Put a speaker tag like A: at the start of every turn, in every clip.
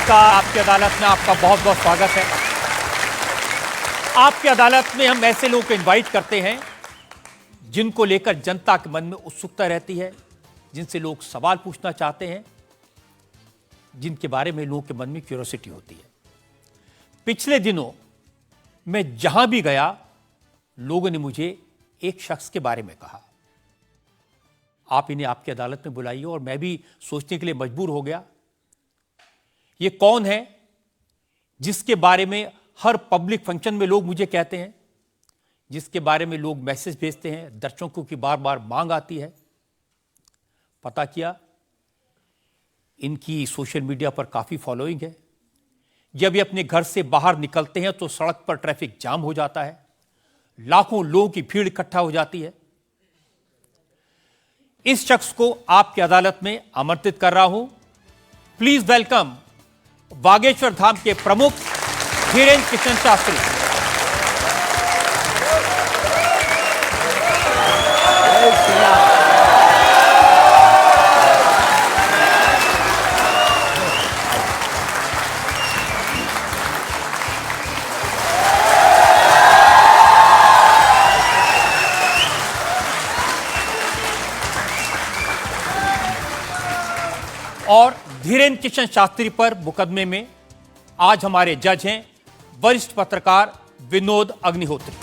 A: नमस्कार। आपकी अदालत में आपका बहुत बहुत स्वागत है। आपकी अदालत में हम ऐसे लोगों को इनवाइट करते हैं जिनको लेकर जनता के मन में उत्सुकता रहती है, जिनसे लोग सवाल पूछना चाहते हैं, जिनके बारे में लोगों के मन में क्यूरियोसिटी होती है। पिछले दिनों मैं जहां भी गया, लोगों ने मुझे एक शख्स के बारे में कहा, आप इन्हें आपकी अदालत में बुलाइए। और मैं भी सोचने के लिए मजबूर हो गया, ये कौन है जिसके बारे में हर पब्लिक फंक्शन में लोग मुझे कहते हैं, जिसके बारे में लोग मैसेज भेजते हैं, दर्शकों की बार बार मांग आती है। पता किया, इनकी सोशल मीडिया पर काफी फॉलोइंग है। जब ये अपने घर से बाहर निकलते हैं तो सड़क पर ट्रैफिक जाम हो जाता है, लाखों लोगों की भीड़ इकट्ठा हो जाती है। इस शख्स को आपकी अदालत में आमंत्रित कर रहा हूं। प्लीज वेलकम बागेश्वर धाम के प्रमुख धीरेन्द्र कृष्ण शास्त्री। और धीरेन्द्र कृष्ण शास्त्री पर मुकदमे में आज हमारे जज हैं वरिष्ठ पत्रकार विनोद अग्निहोत्री।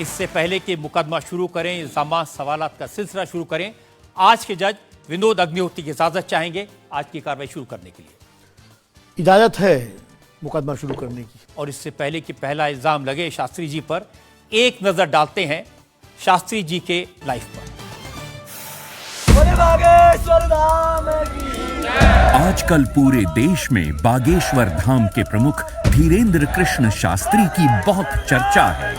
A: इससे पहले कि मुकदमा शुरू करें, इल्जामात सवालात का सिलसिला शुरू करें, आज के जज विनोद अग्निहोत्री की इजाजत चाहेंगे आज की कार्रवाई शुरू करने के लिए।
B: इजाजत है मुकदमा शुरू करने की।
A: और इससे पहले कि पहला इल्जाम लगे शास्त्री जी पर, एक नजर डालते हैं शास्त्री जी के लाइफ पर।
C: आजकल पूरे देश में बागेश्वर धाम के प्रमुख धीरेन्द्र कृष्ण शास्त्री की बहुत चर्चा है।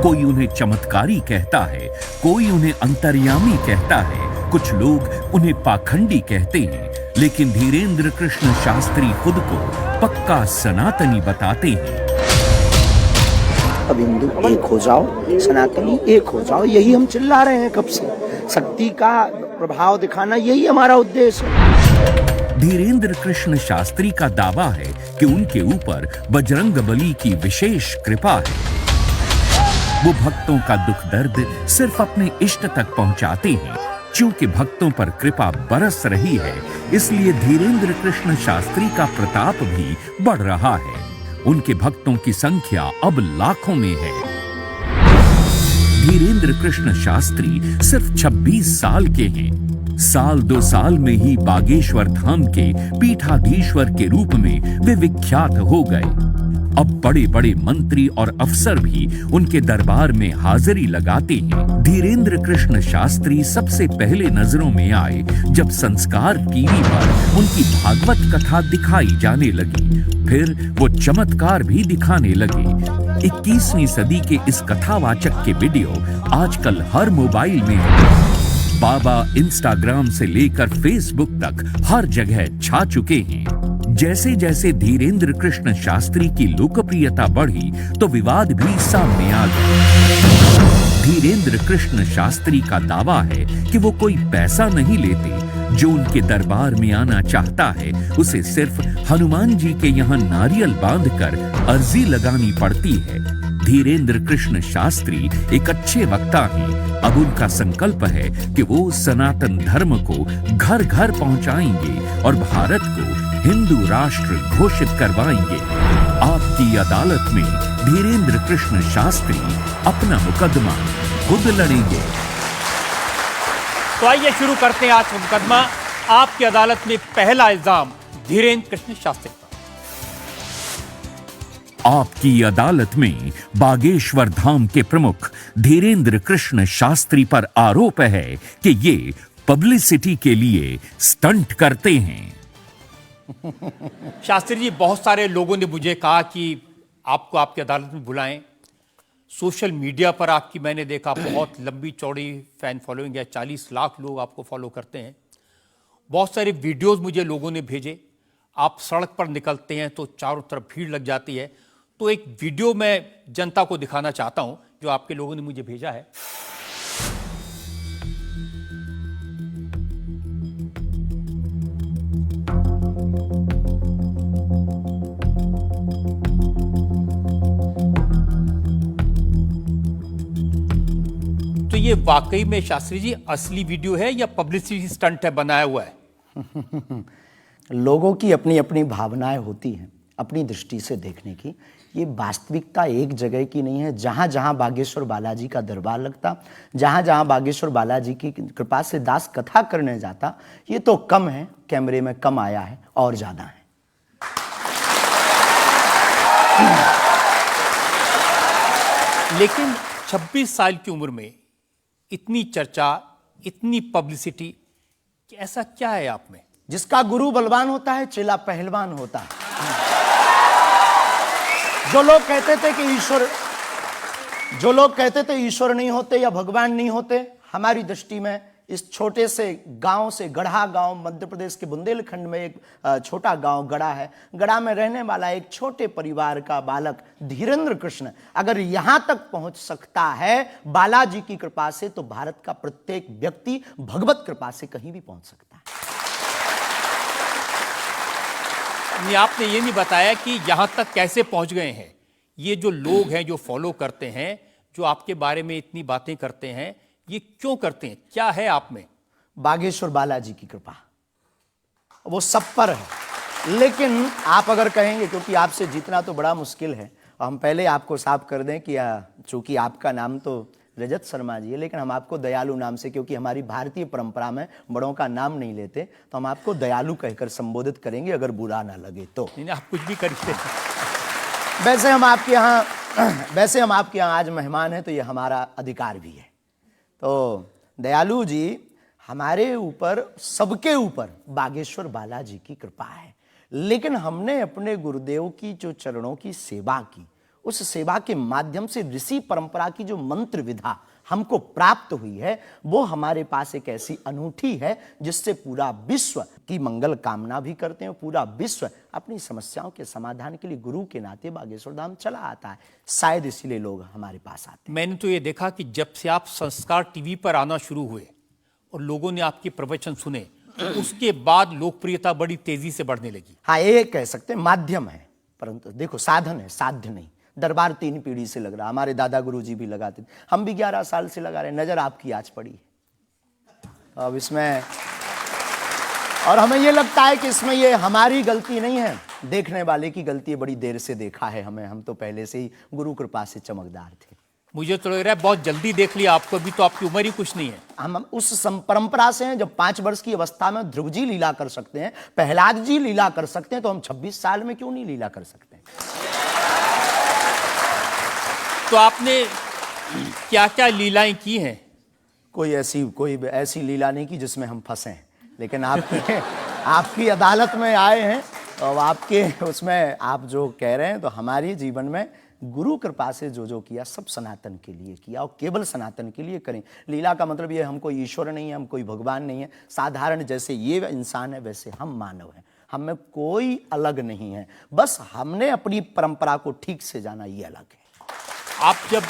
C: कोई उन्हें चमत्कारी कहता है, कोई उन्हें अंतर्यामी कहता है, कुछ लोग उन्हें पाखंडी कहते हैं, लेकिन धीरेन्द्र कृष्ण शास्त्री खुद को पक्का सनातनी बताते हैं।
D: अब हिंदू एक हो जाओ, सनातनी एक हो जाओ, यही हम चिल्ला रहे हैं कब से। शक्ति का प्रभाव दिखाना यही हमारा उद्देश्य है।
C: धीरेन्द्र कृष्ण शास्त्री का दावा है कि उनके ऊपर बजरंगबली की विशेष कृपा है। वो भक्तों का दुख दर्द सिर्फ अपने इष्ट तक पहुंचाते हैं। चूंकि भक्तों पर कृपा बरस रही है, इसलिए धीरेन्द्र कृष्ण शास्त्री का प्रताप भी बढ़ रहा है। उनके भक्तों की संख्या अब लाखों में है। धीरेन्द्र कृष्ण शास्त्री सिर्फ 26 साल के हैं। साल 2 साल में ही बागेश्वर धाम के पीठाधीश्वर के रूप में वे विख्यात हो गए। अब बड़े बड़े मंत्री और अफसर भी उनके दरबार में हाजिरी लगाते हैं। धीरेन्द्र कृष्ण शास्त्री सबसे पहले नजरों में आए जब संस्कार टीवी पर उनकी भागवत कथा दिखाई जाने लगी। फिर वो चमत्कार भी दिखाने लगे। 21वीं सदी के इस कथावाचक के वीडियो आजकल हर मोबाइल में है। बाबा इंस्टाग्राम से लेकर फेसबुक तक हर जगह छा चुके हैं। जैसे जैसे धीरेन्द्र कृष्ण शास्त्री की लोकप्रियता बढ़ी तो विवाद भी सामने आ गए। धीरेन्द्र कृष्ण शास्त्री का दावा है कि वो कोई पैसा नहीं लेते। जो उनके दरबार में आना चाहता है उसे सिर्फ हनुमान जी के यहाँ नारियल बांधकर अर्जी लगानी पड़ती है। धीरेन्द्र कृष्ण शास्त्री एक अच्छे वक्ता हैं। अब उनका संकल्प है कि वो सनातन धर्म को घर घर पहुंचाएंगे और भारत को हिंदू राष्ट्र घोषित करवाएंगे। आपकी अदालत में धीरेन्द्र कृष्ण शास्त्री अपना मुकदमा खुद लड़ेंगे।
A: तो आइए शुरू करते हैं आज का मुकदमा। आपकी अदालत में पहला इल्जाम धीरेन्द्र कृष्ण शास्त्री पर।
C: आपकी अदालत में बागेश्वर धाम के प्रमुख धीरेन्द्र कृष्ण शास्त्री पर आरोप है कि ये पब्लिसिटी के लिए स्टंट करते हैं।
A: शास्त्री जी, बहुत सारे लोगों ने मुझे कहा कि आपको आपकी अदालत में बुलाएं। सोशल मीडिया पर आपकी मैंने देखा बहुत लंबी चौड़ी फैन फॉलोइंग है, 40 लाख लोग आपको फॉलो करते हैं। बहुत सारे वीडियोस मुझे लोगों ने भेजे। आप सड़क पर निकलते हैं तो चारों तरफ भीड़ लग जाती है। तो एक वीडियो मैं जनता को दिखाना चाहता हूं जो आपके लोगों ने मुझे भेजा है। तो ये वाकई में शास्त्री जी असली वीडियो है या पब्लिसिटी स्टंट है, बनाया हुआ है?
D: लोगों की अपनी अपनी भावनाएं होती हैं, अपनी दृष्टि से देखने की। ये वास्तविकता एक जगह की नहीं है। जहाँ जहाँ बागेश्वर बालाजी का दरबार लगता, जहाँ जहाँ बागेश्वर बालाजी की कृपा से दास कथा करने जाता, ये तो कम है, कैमरे में कम आया है, और ज्यादा है।
A: लेकिन 26 साल की उम्र में इतनी चर्चा, इतनी पब्लिसिटी, ऐसा क्या है आप में?
D: जिसका गुरु बलवान होता है, चेला पहलवान होता है। जो लोग कहते थे ईश्वर नहीं होते या भगवान नहीं होते, हमारी दृष्टि में इस छोटे से गांव से, गढ़ा गांव, मध्य प्रदेश के बुंदेलखंड में एक छोटा गांव गढ़ा है। गढ़ा में रहने वाला एक छोटे परिवार का बालक धीरेन्द्र कृष्ण अगर यहां तक पहुंच सकता है बालाजी की कृपा से, तो भारत का प्रत्येक व्यक्ति भगवत कृपा से कहीं भी पहुंच सकता है।
A: आपने ये नहीं बताया कि यहां तक कैसे पहुंच गए हैं। ये जो लोग हैं, जो फॉलो करते हैं, जो आपके बारे में इतनी बातें करते हैं, ये क्यों करते हैं? क्या है आप में?
D: बागेश्वर बालाजी की कृपा, वो सब पर है। लेकिन आप अगर कहेंगे, क्योंकि आपसे जीतना तो बड़ा मुश्किल है, और हम पहले आपको साफ कर दें कि चूंकि आपका नाम तो रजत शर्मा जी है, लेकिन हम आपको दयालु नाम से, क्योंकि हमारी भारतीय परंपरा में बड़ों का नाम नहीं लेते, तो हम आपको दयालु कहकर संबोधित करेंगे, अगर बुरा ना लगे तो।
A: नहीं, आप कुछ भी करिए।
D: वैसे हम आपके यहाँ आज मेहमान हैं, तो ये हमारा अधिकार भी है। तो दयालु जी, हमारे ऊपर, सबके ऊपर बागेश्वर बालाजी की कृपा है। लेकिन हमने अपने गुरुदेव की जो चरणों की सेवा की, उस सेवा के माध्यम से ऋषि परंपरा की जो मंत्र विधा हमको प्राप्त हुई है, वो हमारे पास एक ऐसी अनूठी है जिससे पूरा विश्व की मंगल कामना भी करते हैं। पूरा विश्व अपनी समस्याओं के समाधान के लिए गुरु के नाते बागेश्वर धाम चला आता है। शायद इसीलिए लोग हमारे पास आते हैं।
A: मैंने तो ये देखा कि जब से आप संस्कार टीवी पर आना शुरू हुए और लोगों ने आपके प्रवचन सुने, उसके बाद लोकप्रियता बड़ी तेजी से बढ़ने लगी।
D: हाँ, ये कह सकते हैं माध्यम है, परंतु देखो साधन है, साध्य नहीं। दरबार 3 पीढ़ी से लग रहा, हमारे दादा गुरु जी भी लगाते थे, हम भी 11 साल से लगा रहे हैं। नजर आपकी आज पड़ी है अब इसमें, और हमें ये लगता है कि इसमें ये हमारी गलती नहीं है, देखने वाले की गलती है। बड़ी देर से देखा है हमें, हम तो पहले से ही गुरु कृपा से चमकदार थे।
A: मुझे तो लग रहा है बहुत जल्दी देख लिया आपको, भी तो आपकी उम्र ही कुछ नहीं है।
D: हम उस परंपरा से हैं, जब 5 वर्ष की अवस्था में ध्रुव जी लीला कर सकते हैं, प्रहलाद जी लीला कर सकते हैं, तो हम 26 साल में क्यों नहीं लीला कर सकते?
A: तो आपने क्या क्या लीलाएं की हैं?
D: कोई ऐसी लीला नहीं की जिसमें हम फंसे, लेकिन आपकी अदालत में आए हैं, और आपके उसमें आप जो कह रहे हैं, तो हमारे जीवन में गुरु कृपा से जो किया, सब सनातन के लिए किया, और केवल सनातन के लिए करें। लीला का मतलब ये, हम कोई ईश्वर नहीं है, हम कोई भगवान नहीं है। साधारण जैसे ये इंसान है, वैसे हम मानव हैं। हम में कोई अलग नहीं है, बस हमने अपनी परंपरा को ठीक से जाना, ये अलग है।
A: आप जब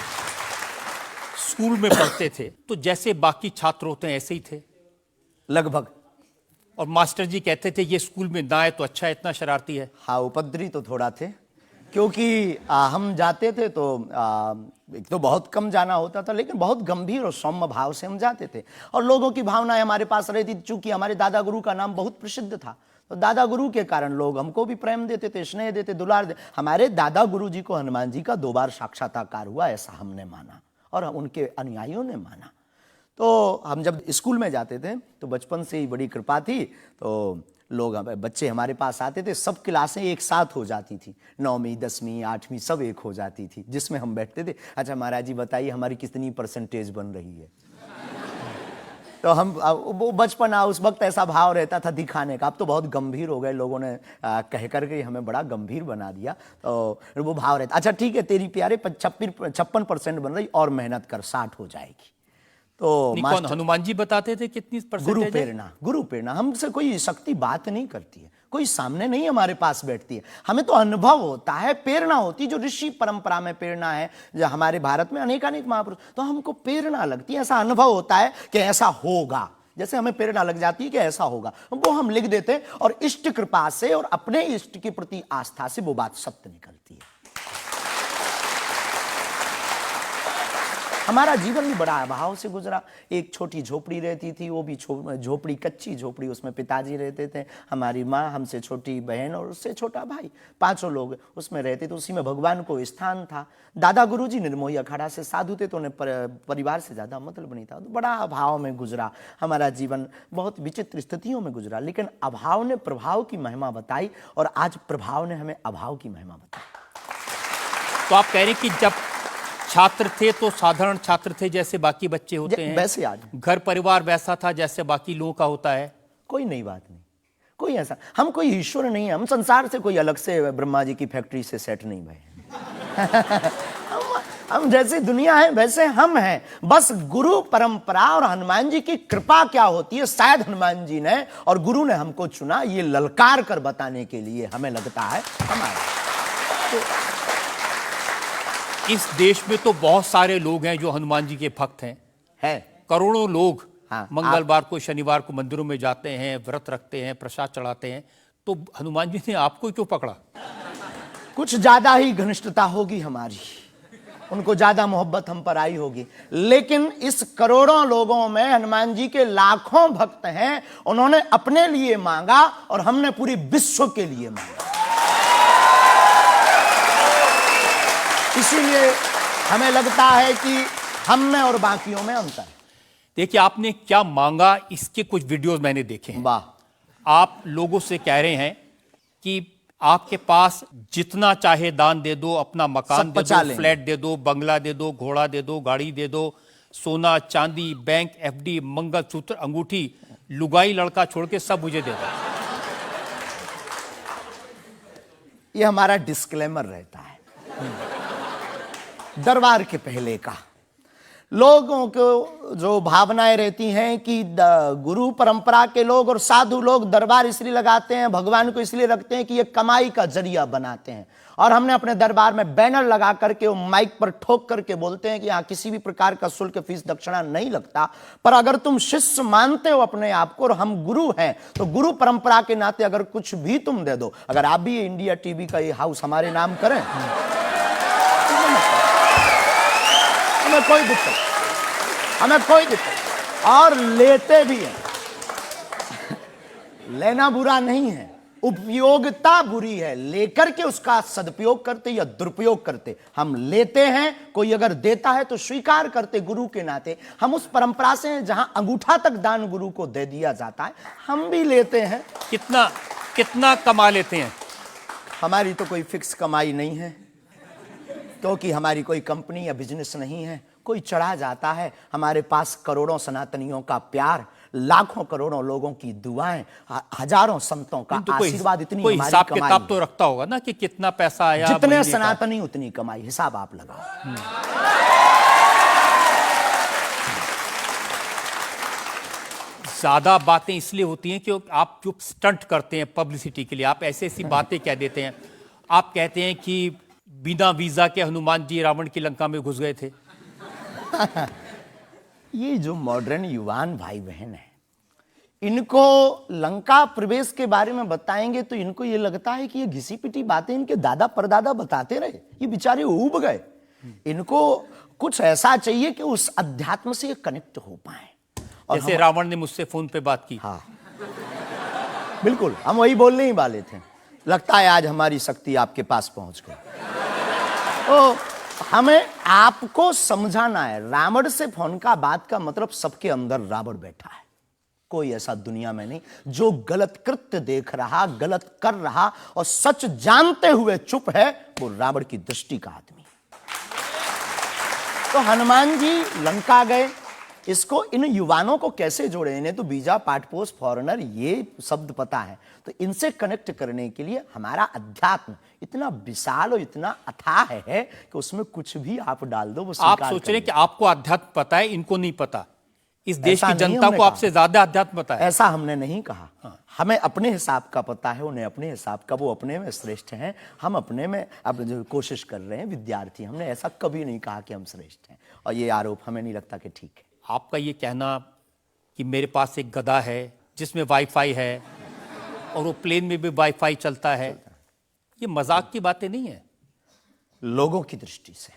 A: स्कूल में पढ़ते थे, तो जैसे बाकी छात्र होते हैं ऐसे ही थे
D: लगभग,
A: और मास्टर जी कहते थे ये स्कूल में ना आए तो अच्छा है, इतना शरारती है?
D: हाँ, उपद्रवी तो थोड़ा थे, क्योंकि हम जाते थे तो एक तो बहुत कम जाना होता था, लेकिन बहुत गंभीर और सौम्य भाव से हम जाते थे, और लोगों की भावनाएं हमारे पास रहती थी। चूंकि हमारे दादा गुरु का नाम बहुत प्रसिद्ध था, तो दादा गुरु के कारण लोग हमको भी प्रेम देते थे, स्नेह देते, दुलार देते। हमारे दादा गुरु जी को हनुमान जी का 2 बार साक्षात्कार हुआ, ऐसा हमने माना, और उनके अनुयायियों ने माना। तो हम जब स्कूल में जाते थे, तो बचपन से ही बड़ी कृपा थी, तो लोग, बच्चे हमारे पास आते थे, सब क्लासें एक साथ हो जाती थी, 9वीं 10वीं 8वीं सब एक हो जाती थी, जिसमें हम बैठते थे। अच्छा महाराज जी बताइए हमारी कितनी परसेंटेज बन रही है? तो हम, वो बचपना, उस वक्त ऐसा भाव रहता था दिखाने का। अब तो बहुत गंभीर हो गए, लोगों ने कह करके हमें बड़ा गंभीर बना दिया, तो वो भाव रहता, अच्छा ठीक है तेरी प्यारे 56% बन रही, और मेहनत कर, 60 हो जाएगी। तो
A: कौन, हनुमान जी बताते थे कितनी परसेंटेज?
D: गुरु प्रेरणा। हमसे कोई शक्ति बात नहीं करती है, कोई सामने नहीं हमारे पास बैठती है, हमें तो अनुभव होता है, प्रेरणा होती है, जो ऋषि परंपरा में प्रेरणा है, जो हमारे भारत में अनेकानेक महापुरुष, तो हमको प्रेरणा लगती है, ऐसा अनुभव होता है कि ऐसा होगा, जैसे हमें प्रेरणा लग जाती है कि ऐसा होगा, वो हम लिख देते हैं और इष्ट कृपा से और अपने इष्ट के प्रति आस्था से वो बात सत्य निकलती है। हमारा जीवन भी बड़ा अभाव से गुजरा। एक छोटी झोपड़ी रहती थी, वो भी झोपड़ी, कच्ची झोपड़ी, उसमें पिताजी रहते थे, हमारी माँ, हमसे छोटी बहन और उससे छोटा भाई, 5 लोग उसमें रहते थे। उसी में भगवान को स्थान था। दादा गुरुजी निर्मोही अखाड़ा से साधु थे, तो उन्हें परिवार से ज़्यादा मतलब नहीं था। तो बड़ा अभाव में गुजरा हमारा जीवन, बहुत विचित्र स्थितियों में गुजरा। लेकिन अभाव ने प्रभाव की महिमा बताई और आज प्रभाव ने हमें अभाव की महिमा बताई।
A: तो आप कह रहे हैं कि जब छात्र थे तो साधारण छात्र थे, जैसे बाकी बच्चे होते हैं,
D: वैसे आज
A: घर परिवार वैसा था जैसे बाकी लोगों का होता है।
D: कोई नई बात नहीं, कोई ऐसा, हम कोई ईश्वर नहीं है, हम संसार से कोई अलग से ब्रह्मा जी की फैक्ट्री से सेट नहीं भये। हम जैसी दुनिया है वैसे हम हैं। बस गुरु परंपरा और हनुमान जी की कृपा क्या होती है, शायद हनुमान जी ने और गुरु ने हमको चुना ये ललकार कर बताने के लिए, हमें लगता है हमारा। तो
A: इस देश में तो बहुत सारे लोग हैं जो हनुमान जी के भक्त हैं,
D: है
A: करोड़ों लोग।
D: हाँ,
A: मंगलवार को, शनिवार को मंदिरों में जाते हैं, व्रत रखते हैं, प्रसाद चढ़ाते हैं। तो हनुमान जी ने आपको क्यों पकड़ा?
D: कुछ ज्यादा ही घनिष्ठता होगी हमारी, उनको ज्यादा मोहब्बत हम पर आई होगी। लेकिन इस करोड़ों लोगों में हनुमान जी के लाखों भक्त हैं, उन्होंने अपने लिए मांगा और हमने पूरी विश्व के लिए मांगा। इसीलिए हमें लगता है कि हम में और बाकियों में अंतर है।
A: देखिए, आपने क्या मांगा, इसके कुछ वीडियोस मैंने देखे हैं।
D: वाह।
A: आप लोगों से कह रहे हैं कि आपके पास जितना चाहे दान दे दो, अपना मकान दे दो, फ्लैट दे दो, बंगला दे दो, घोड़ा दे दो, गाड़ी दे दो, सोना चांदी, बैंक, एफडी, मंगलसूत्र, अंगूठी, लुगाई लड़का छोड़ के सब मुझे दे दो।
D: ये हमारा डिस्क्लेमर रहता है दरबार के पहले का। लोगों को जो भावनाएं रहती हैं कि गुरु परंपरा के लोग और साधु लोग दरबार इसलिए लगाते हैं, भगवान को इसलिए रखते हैं कि ये कमाई का जरिया बनाते हैं। और हमने अपने दरबार में बैनर लगा करके, वो माइक पर ठोक करके बोलते हैं कि यहाँ किसी भी प्रकार का शुल्क, फीस, दक्षिणा नहीं लगता। पर अगर तुम शिष्य मानते हो अपने आप को और हम गुरु हैं, तो गुरु परंपरा के नाते अगर कुछ भी तुम दे दो, अगर आप भी इंडिया टीवी का ये हाउस हमारे नाम करें, हमें कोई दिक्कत, हमें कोई दिक्कत, और लेते भी हैं। लेना बुरा नहीं है, उपयोगिता बुरी है, लेकर के उसका सदुपयोग करते या दुरुपयोग करते। हम लेते हैं, कोई अगर देता है तो स्वीकार करते गुरु के नाते। हम उस परंपरा से हैं जहां अंगूठा तक दान गुरु को दे दिया जाता है, हम भी लेते हैं।
A: कितना कितना कमा लेते हैं?
D: हमारी तो कोई फिक्स कमाई नहीं है, क्योंकि हमारी कोई कंपनी या बिजनेस नहीं है। कोई चढ़ा जाता है, हमारे पास करोड़ों सनातनियों का प्यार, लाखों करोड़ों लोगों की दुआएं, हजारों संतों का आशीर्वाद, इतनी
A: कोई
D: हमारी
A: हिसाब
D: कमाई
A: किताब तो रखता होगा ना कि कितना पैसा आया।
D: जितने सनातनी उतनी कमाई, हिसाब आप लगाओ।
A: ज्यादा बातें इसलिए होती हैं कि आप जो स्टंट करते हैं पब्लिसिटी के लिए, आप ऐसी ऐसी बातें कह देते हैं। आप कहते हैं कि बिना वीजा के हनुमान जी रावण की लंका में घुस गए थे।
D: ये जो मॉडर्न युवान भाई बहन है, इनको लंका प्रवेश के बारे में बताएंगे तो इनको ये लगता है कि ये घिसी पिटी बातें इनके दादा परदादा बताते रहे, ये बेचारे ऊब गए। इनको कुछ ऐसा चाहिए कि उस अध्यात्म से ये कनेक्ट हो पाए।
A: जैसे रावण ने मुझसे फोन पे बात की।
D: हाँ, बिल्कुल, हम वही बोलने ही वाले थे। लगता है आज हमारी शक्ति आपके पास पहुंच गई। तो हमें आपको समझाना है, रावण से फोन का बात का मतलब सबके अंदर रावण बैठा है। कोई ऐसा दुनिया में नहीं जो गलत कृत्य देख रहा, गलत कर रहा और सच जानते हुए चुप है, वो रावण की दृष्टि का आदमी। तो हनुमान जी लंका गए, इसको इन युवानों को कैसे जोड़े? इन्हें तो वीजा, पासपोर्ट, फॉरेनर ये शब्द पता है, तो इनसे कनेक्ट करने के लिए हमारा अध्यात्म इतना विशाल और इतना अथाह है कि उसमें कुछ भी आप डाल दो वो
A: आप सोच रहे हैं कि आपको अध्यात्म पता है, इनको नहीं पता। इस देश
D: ऐसा
A: की
D: नहीं
A: जनता
D: हमने
A: को
D: कहा।
A: आपसे ज्यादा अध्यात्म पता है।
D: ऐसा हमने नहीं कहा। हमें अपने हिसाब का पता है, उन्हें अपने हिसाब का, वो अपने में श्रेष्ठ हैं, हम अपने में अब जो कोशिश कर रहे हैं विद्यार्थी। हमने ऐसा कभी नहीं कहा कि हम श्रेष्ठ हैं, और ये आरोप हमें नहीं लगता कि ठीक है।
A: आपका ये कहना कि मेरे पास एक गधा है जिसमें वाईफाई है और वो प्लेन में भी वाईफाई चलता है, ये मजाक की बातें नहीं है।
D: लोगों की दृष्टि से,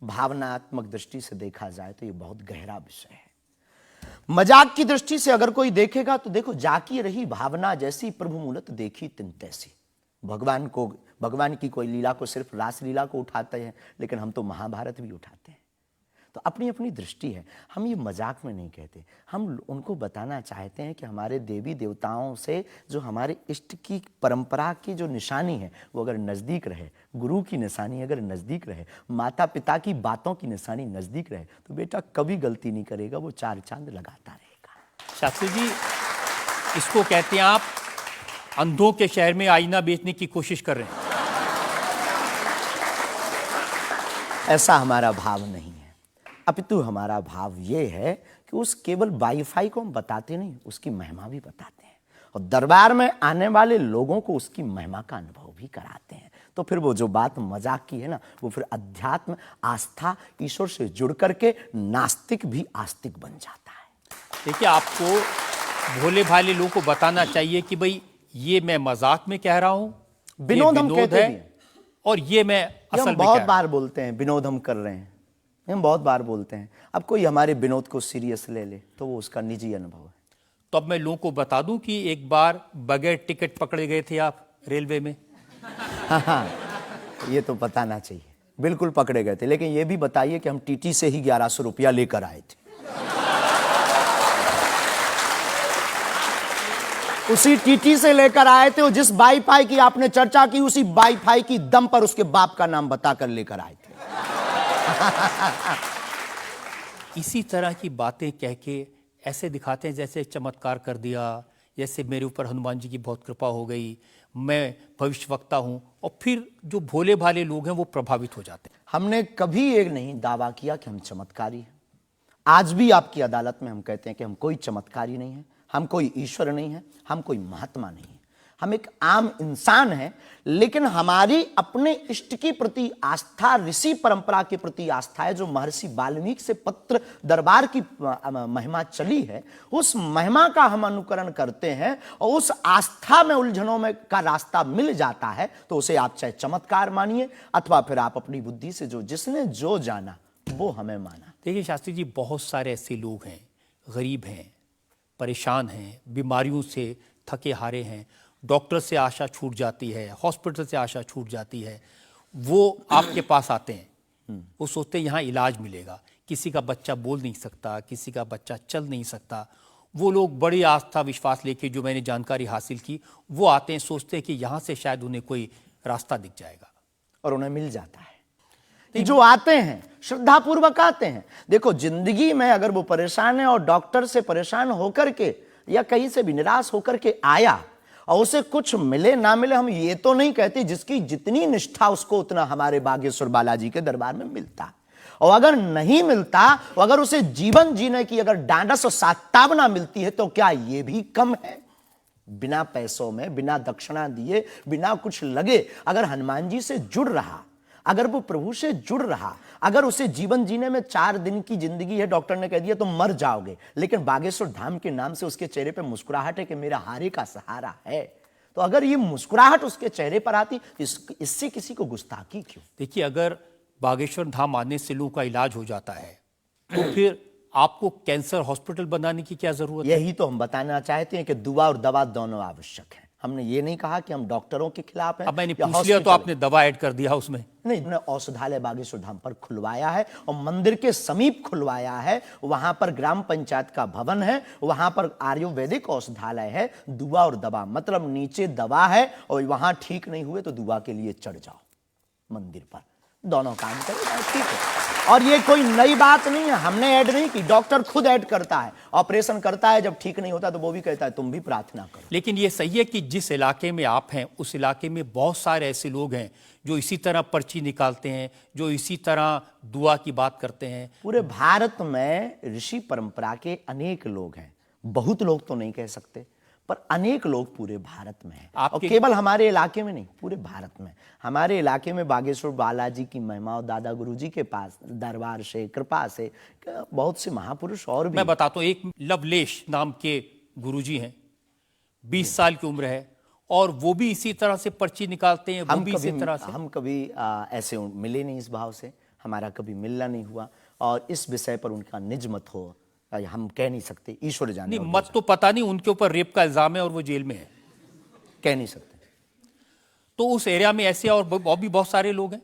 D: भावनात्मक दृष्टि से देखा जाए तो ये बहुत गहरा विषय है। मजाक की दृष्टि से अगर कोई देखेगा तो देखो, जाकी रही भावना जैसी प्रभु मूलत देखी तिन तैसी। भगवान की कोई लीला को सिर्फ रास लीला को उठाते हैं, लेकिन हम तो महाभारत भी उठाते हैं। तो अपनी अपनी दृष्टि है, हम ये मजाक में नहीं कहते। हम उनको बताना चाहते हैं कि हमारे देवी देवताओं से जो हमारे इष्ट की परंपरा की जो निशानी है वो अगर नज़दीक रहे, गुरु की निशानी अगर नज़दीक रहे, माता पिता की बातों की निशानी नज़दीक रहे, तो बेटा कभी गलती नहीं करेगा, वो चार चांद लगाता रहेगा।
A: शास्त्री जी, इसको कहते हैं आप अंधों के शहर में आईना बेचने की कोशिश कर रहे हैं।
D: ऐसा हमारा भाव नहीं है, अपितु हमारा भाव ये है कि उस केवल वाईफाई को हम बताते नहीं, उसकी महिमा भी बताते हैं, और दरबार में आने वाले लोगों को उसकी महिमा का अनुभव भी कराते हैं। तो फिर वो जो बात मजाक की है ना, वो फिर अध्यात्म, आस्था, ईश्वर से जुड़ करके नास्तिक भी आस्तिक बन जाता है।
A: देखिए, आपको भोले भाले लोगों को बताना चाहिए कि भाई ये मैं मजाक में कह रहा हूं,
D: विनोद हम कहते
A: है,
D: भी हैं।
A: और ये मैं
D: ये
A: असल
D: हम
A: में
D: बहुत
A: कह
D: बार बोलते हैं, विनोद हम कर रहे हैं, हम बहुत बार बोलते हैं। अब कोई हमारे विनोद को सीरियस ले ले तो वो उसका निजी अनुभव है।
A: तो अब मैं लोगों को बता दूं कि एक बार बगैर टिकट पकड़े गए थे आप रेलवे में।
D: हाँ, ये तो बताना चाहिए, बिल्कुल पकड़े गए थे। लेकिन ये भी बताइए कि हम टीटी से ही 1100 रुपया लेकर आए थे। उसी टीटी से लेकर आए थे, और जिस वाईफाई की आपने चर्चा की उसी वाईफाई की दम पर उसके बाप का नाम बताकर लेकर आए थे।
A: इसी तरह की बातें कह के ऐसे दिखाते हैं जैसे चमत्कार कर दिया, जैसे मेरे ऊपर हनुमान जी की बहुत कृपा हो गई, मैं भविष्यवक्ता हूं, और फिर जो भोले भाले लोग हैं वो प्रभावित हो जाते हैं।
D: हमने कभी एक नहीं दावा किया कि हम चमत्कारी हैं। आज भी आपकी अदालत में हम कहते हैं कि हम कोई चमत्कारी नहीं है, हम कोई ईश्वर नहीं है, हम कोई महात्मा नहीं है, हम एक आम इंसान हैं। लेकिन हमारी अपने इष्ट की प्रति आस्था, ऋषि परंपरा के प्रति आस्था है, जो महर्षि वाल्मीकि से पत्र दरबार की महिमा चली है, उस महिमा का हम अनुकरण करते हैं, और उस आस्था में उलझनों में का रास्ता मिल जाता है तो उसे आप चाहे चमत्कार मानिए, अथवा फिर आप अपनी बुद्धि से जो जिसने जो जाना वो हमें माना।
A: देखिए शास्त्री जी, बहुत सारे ऐसे लोग हैं, गरीब हैं, परेशान हैं, बीमारियों से थके हारे हैं, डॉक्टर से आशा छूट जाती है, हॉस्पिटल से आशा छूट जाती है, वो आपके पास आते हैं, वो सोचते हैं यहाँ इलाज मिलेगा। किसी का बच्चा बोल नहीं सकता, किसी का बच्चा चल नहीं सकता, वो लोग बड़ी आस्था विश्वास लेके, जो मैंने जानकारी हासिल की, वो आते हैं, सोचते हैं कि यहाँ से शायद उन्हें कोई रास्ता दिख जाएगा,
D: और उन्हें मिल जाता है। जो आते हैं श्रद्धा पूर्वक आते हैं। देखो, जिंदगी में अगर वो परेशान है और डॉक्टर से परेशान होकर के या कहीं से भी निराश होकर के आया और उसे कुछ मिले ना मिले, हम ये तो नहीं कहते, जिसकी जितनी निष्ठा उसको उतना हमारे बागेश्वर बालाजी के दरबार में मिलता। और अगर नहीं मिलता, और अगर उसे जीवन जीने की अगर डांडस और सात्तावना मिलती है, तो क्या ये भी कम है? बिना पैसों में, बिना दक्षिणा दिए, बिना कुछ लगे अगर हनुमान जी से जुड़ रहा, अगर वो प्रभु से जुड़ रहा, अगर उसे जीवन जीने में 4 दिन की जिंदगी है, डॉक्टर ने कह दिया तो मर जाओगे, लेकिन बागेश्वर धाम के नाम से उसके चेहरे पे मुस्कुराहट है कि मेरा हारे का सहारा है, तो अगर ये मुस्कुराहट उसके चेहरे पर आती, इससे किसी को गुस्ताखी क्यों?
A: देखिए, अगर बागेश्वर धाम आने से लोगों का इलाज हो जाता है तो फिर आपको कैंसर हॉस्पिटल बनाने की क्या जरूरत है?
D: यही तो हम बताना चाहते हैं कि दुआ और दवा दोनों आवश्यक है। हमने ये नहीं कहा कि हम डॉक्टरों के खिलाफ हैं।
A: अब मैंने पूछ लिया तो आपने दवा ऐड कर दिया उसमें।
D: नहीं, हमने औषधालय बागेश्वर धाम पर खुलवाया है, और मंदिर के समीप खुलवाया है। वहां पर ग्राम पंचायत का भवन है, वहां पर आयुर्वेदिक औषधालय है। दुआ और दवा मतलब नीचे दवा है, और वहां ठीक नहीं हुए तो दुआ के लिए चढ़ जाओ मंदिर पर। दोनों काम करें, ठीक है। और ये कोई नई बात नहीं है, हमने ऐड नहीं की, डॉक्टर खुद ऐड करता है, ऑपरेशन करता है, जब ठीक नहीं होता तो वो भी कहता है तुम भी प्रार्थना करो।
A: लेकिन ये सही है कि जिस इलाके में आप हैं उस इलाके में बहुत सारे ऐसे लोग हैं जो इसी तरह पर्ची निकालते हैं, जो इसी तरह दुआ की बात करते हैं।
D: पूरे भारत में ऋषि परंपरा के अनेक लोग हैं, बहुत लोग तो नहीं कह सकते, पर अनेक लोग पूरे भारत में हैं। और केवल हमारे इलाके में नहीं, पूरे भारत में। हमारे इलाके में बागेश्वर बालाजी की महिमा और दादा गुरुजी के पास दरबार से, कृपा से बहुत से महापुरुष और भी।
A: मैं बताता हूँ, एक लवलेश नाम के गुरुजी हैं, 20 साल की उम्र है, और वो भी इसी तरह से पर्ची निकालते हैं। वो भी इसी तरह से।
D: हम कभी ऐसे मिले नहीं इस भाव से, हमारा कभी मिलना नहीं हुआ, और इस विषय पर उनका निज मत हो हम कह नहीं सकते, ईश्वर जाने।
A: नहीं, मत तो पता नहीं, उनके ऊपर रेप का इल्जाम है और वो जेल में है,
D: कह नहीं सकते।
A: तो उस एरिया में ऐसे और भी बहुत सारे लोग हैं।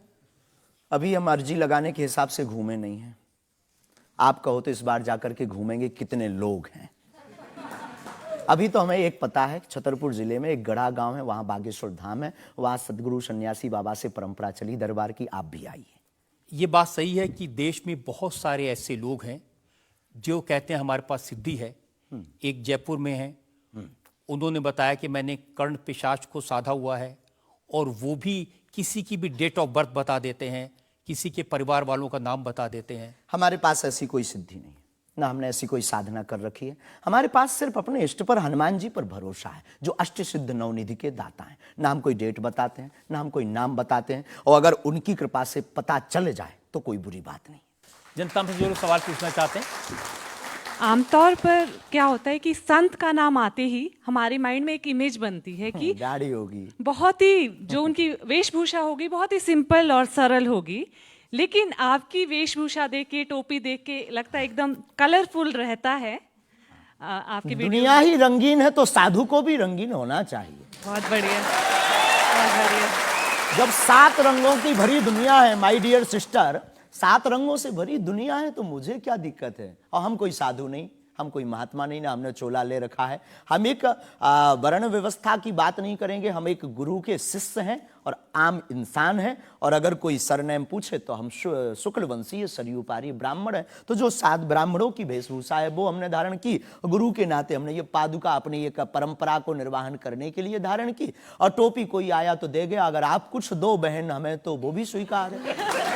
D: अभी हम अर्जी लगाने के हिसाब से घूमे नहीं हैं। आप कहो तो इस बार जाकर के घूमेंगे कितने लोग हैं। अभी तो हमें एक पता है, छतरपुर जिले में एक गढ़ा गांव है, वहां बागेश्वर धाम है, वहां सदगुरु सन्यासी बाबा से परंपरा चली दरबार की, आप भी आइए।
A: ये बात सही है कि देश में बहुत सारे ऐसे लोग हैं जो कहते हैं हमारे पास सिद्धि है। एक जयपुर में है, उन्होंने बताया कि मैंने कर्ण पिशाच को साधा हुआ है, और वो भी किसी की भी डेट ऑफ बर्थ बता देते हैं, किसी के परिवार वालों का नाम बता देते हैं।
D: हमारे पास ऐसी कोई सिद्धि नहीं है, ना हमने ऐसी कोई साधना कर रखी है। हमारे पास सिर्फ अपने इष्ट पर, हनुमान जी पर भरोसा है, जो अष्ट सिद्ध नवनिधि के दाता हैं। ना हम कोई डेट बताते हैं, ना हम कोई नाम बताते हैं, और अगर उनकी कृपा से पता चल जाए तो कोई बुरी बात नहीं।
A: जनता में जो लोग सवाल पूछना चाहते हैं।
E: आमतौर पर क्या होता है कि संत का नाम आते ही हमारे माइंड में एक इमेज बनती है कि
D: गाड़ी होगी,
E: बहुत ही जो उनकी वेशभूषा होगी बहुत ही सिंपल और सरल होगी, लेकिन आपकी वेशभूषा देख के, टोपी देख के लगता है एकदम कलरफुल रहता है। आपकी
D: दुनिया ही रंगीन है तो साधु को भी रंगीन होना चाहिए।
E: बहुत बढ़िया, बहुत बढ़िया।
D: जब 7 रंगों की भरी दुनिया है माय डियर सिस्टर, 7 रंगों से भरी दुनिया है, तो मुझे क्या दिक्कत है। और हम कोई साधु नहीं, हम कोई महात्मा नहीं, ना हमने चोला ले रखा है। हम एक वर्ण व्यवस्था की बात नहीं करेंगे, हम एक गुरु के शिष्य हैं और आम इंसान हैं। और अगर कोई सरनेम पूछे तो हम शुक्ल वंशीय सरयूपारी ब्राह्मण है। तो जो 7 ब्राह्मणों की वेशभूषा है वो हमने धारण की, गुरु के नाते हमने ये पादुका अपनी एक परंपरा को निर्वाहन करने के लिए धारण की। और टोपी कोई आया तो दे गया, अगर आप कुछ दो बहन हमें तो वो भी स्वीकार है।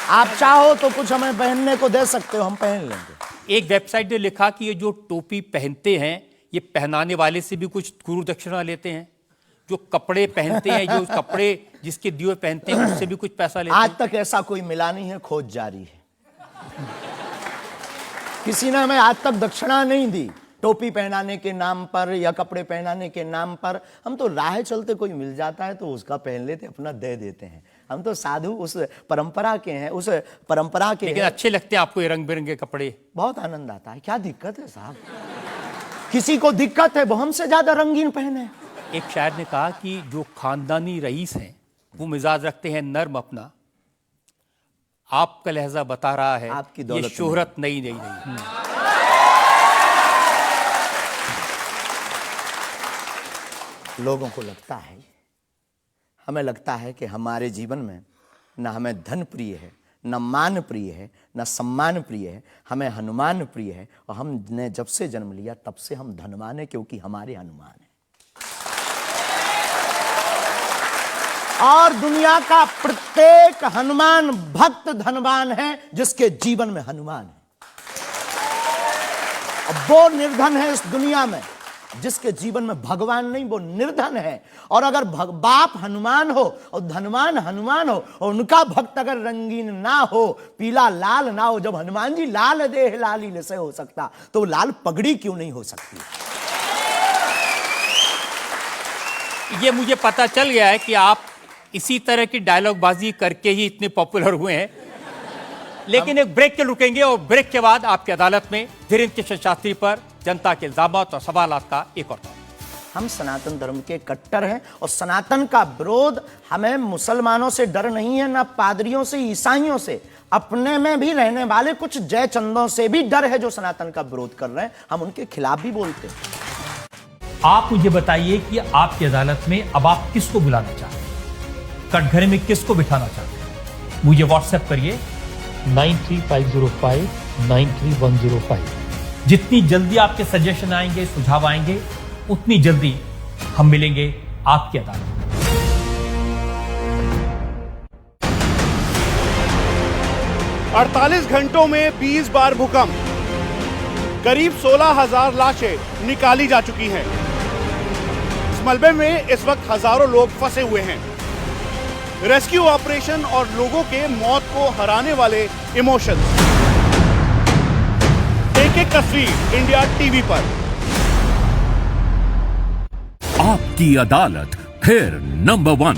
D: आप चाहो तो कुछ हमें पहनने को दे सकते हो, हम पहन लेंगे।
A: एक वेबसाइट ने लिखा कि ये जो टोपी पहनते हैं ये पहनाने वाले से भी कुछ गुरु दक्षिणा लेते हैं, जो कपड़े पहनते हैं, जो कपड़े जिसके दिए पहनते हैं उससे भी कुछ पैसा लेते हैं।
D: आज तक ऐसा कोई मिला नहीं है, खोज जारी है। किसी ने हमें आज तक दक्षिणा नहीं दी टोपी पहनाने के नाम पर या कपड़े पहनाने के नाम पर। हम तो राह चलते कोई मिल जाता है तो उसका पहन लेते, अपना दे देते हैं। हम तो साधु उस परंपरा के हैं, उस परंपरा के।
A: लेकिन अच्छे लगते हैं आपको ये रंग बिरंगे कपड़े?
D: बहुत आनंद आता है। क्या दिक्कत है साहब? किसी को दिक्कत है वो हमसे ज्यादा रंगीन पहने।
A: एक शायर ने कहा कि जो खानदानी रईस हैं वो मिजाज रखते हैं नर्म अपना, आपका लहजा बता रहा है
D: आपकी
A: ये
D: दौलत
A: शोहरत नहीं।
D: लोगों को लगता है, हमें लगता है कि हमारे जीवन में न हमें धन प्रिय है, न मान प्रिय है, न सम्मान प्रिय है, हमें हनुमान प्रिय है। और हमने जब से जन्म लिया तब से हम धनवान हैं, क्योंकि हमारे हनुमान हैं। और दुनिया का प्रत्येक हनुमान भक्त धनवान है जिसके जीवन में हनुमान है। और वो निर्धन है इस दुनिया में जिसके जीवन में भगवान नहीं, वो निर्धन है। और अगर बाप हनुमान हो और धनवान हनुमान हो और उनका भक्त अगर रंगीन ना हो, पीला लाल ना हो, जब हनुमान जी लाल देह लाली से हो सकता तो लाल पगड़ी क्यों नहीं हो सकती?
A: ये मुझे पता चल गया है कि आप इसी तरह की डायलॉग बाजी करके ही इतने पॉपुलर हुए हैं। लेकिन एक ब्रेक के रुकेंगे और ब्रेक के बाद आपकी अदालत में धीरेन्द्र कृष्ण शास्त्री पर जनता के इल्जामात और सवालात का एक और दौर।
D: हम सनातन धर्म के कट्टर हैं और सनातन का विरोध हमें मुसलमानों से डर नहीं है, ना पादरियों से, ईसाइयों से, अपने में भी रहने वाले कुछ जयचंदों से भी डर है जो सनातन का विरोध कर रहे हैं। हम उनके खिलाफ भी बोलते हैं।
A: आप मुझे बताइए कि आपकी अदालत में अब आप किसको बुलाना चाहते हैं? कटघरे में किसको बिठाना चाहते हैं? मुझे व्हाट्सएप करिए
F: 93505
A: जितनी जल्दी आपके सजेशन आएंगे, सुझाव आएंगे, उतनी जल्दी हम मिलेंगे आपकी अदालत में।
G: 48 घंटों में 20 बार भूकंप, करीब 16,000 लाशें निकाली जा चुकी हैं। इस मलबे में इस वक्त हजारों लोग फंसे हुए हैं। रेस्क्यू ऑपरेशन और लोगों के मौत को हराने वाले इमोशंस। एक तस्वीर इंडिया टीवी पर।
C: आपकी अदालत फिर नंबर 1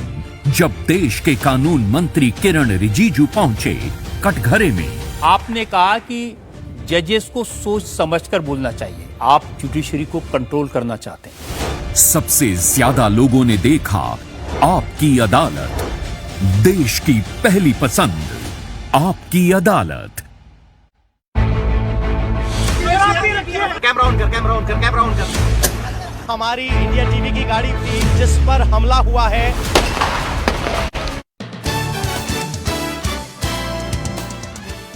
C: जब देश के कानून मंत्री किरण रिजिजू पहुंचे कटघरे में।
A: आपने कहा कि जजेस को सोच समझकर बोलना चाहिए। आप जुडिशरी को कंट्रोल करना चाहते हैं।
C: सबसे ज्यादा लोगों ने देखा आपकी अदालत, देश की पहली पसंद, आपकी अदालत।
G: कैमरा ऑन कर। हमारी इंडिया टीवी की गाड़ी थी जिस पर हमला हुआ है।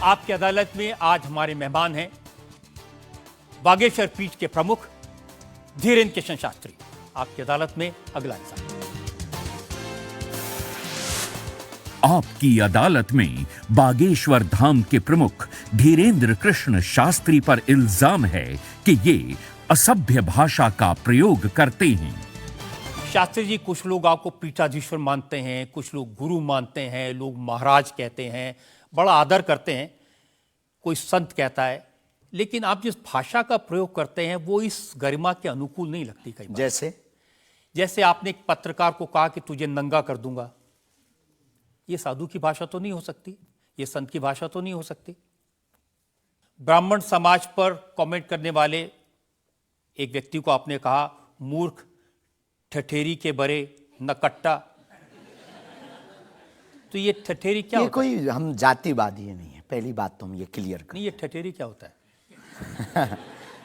A: आपकी अदालत में आज हमारे मेहमान हैं बागेश्वर पीठ के प्रमुख धीरेन्द्र कृष्ण शास्त्री। आपकी अदालत में अगला इंसान।
C: आपकी अदालत में बागेश्वर धाम के प्रमुख धीरेन्द्र कृष्ण शास्त्री पर इल्जाम है कि ये असभ्य भाषा का प्रयोग करते हैं।
A: शास्त्री जी, कुछ लोग आपको पीठाधीश्वर मानते हैं, कुछ लोग गुरु मानते हैं, लोग महाराज कहते हैं, बड़ा आदर करते हैं, कोई संत कहता है, लेकिन आप जिस भाषा का प्रयोग करते हैं वो इस गरिमा के अनुकूल नहीं लगती कई बार। जैसे आपने एक पत्रकार को कहा कि तुझे नंगा कर दूंगा। ये साधु की भाषा तो नहीं हो सकती, ये संत की भाषा तो नहीं हो सकती। ब्राह्मण समाज पर कमेंट करने वाले एक व्यक्ति को आपने कहा मूर्ख, ठठेरी के बरे, नकट्टा। तो ये ठठेरी क्या
D: ये
A: होता
D: कोई हम जातिवादी नहीं है, पहली बात तो हम ये क्लियर
A: है? नहीं, ये ठठेरी क्या होता है?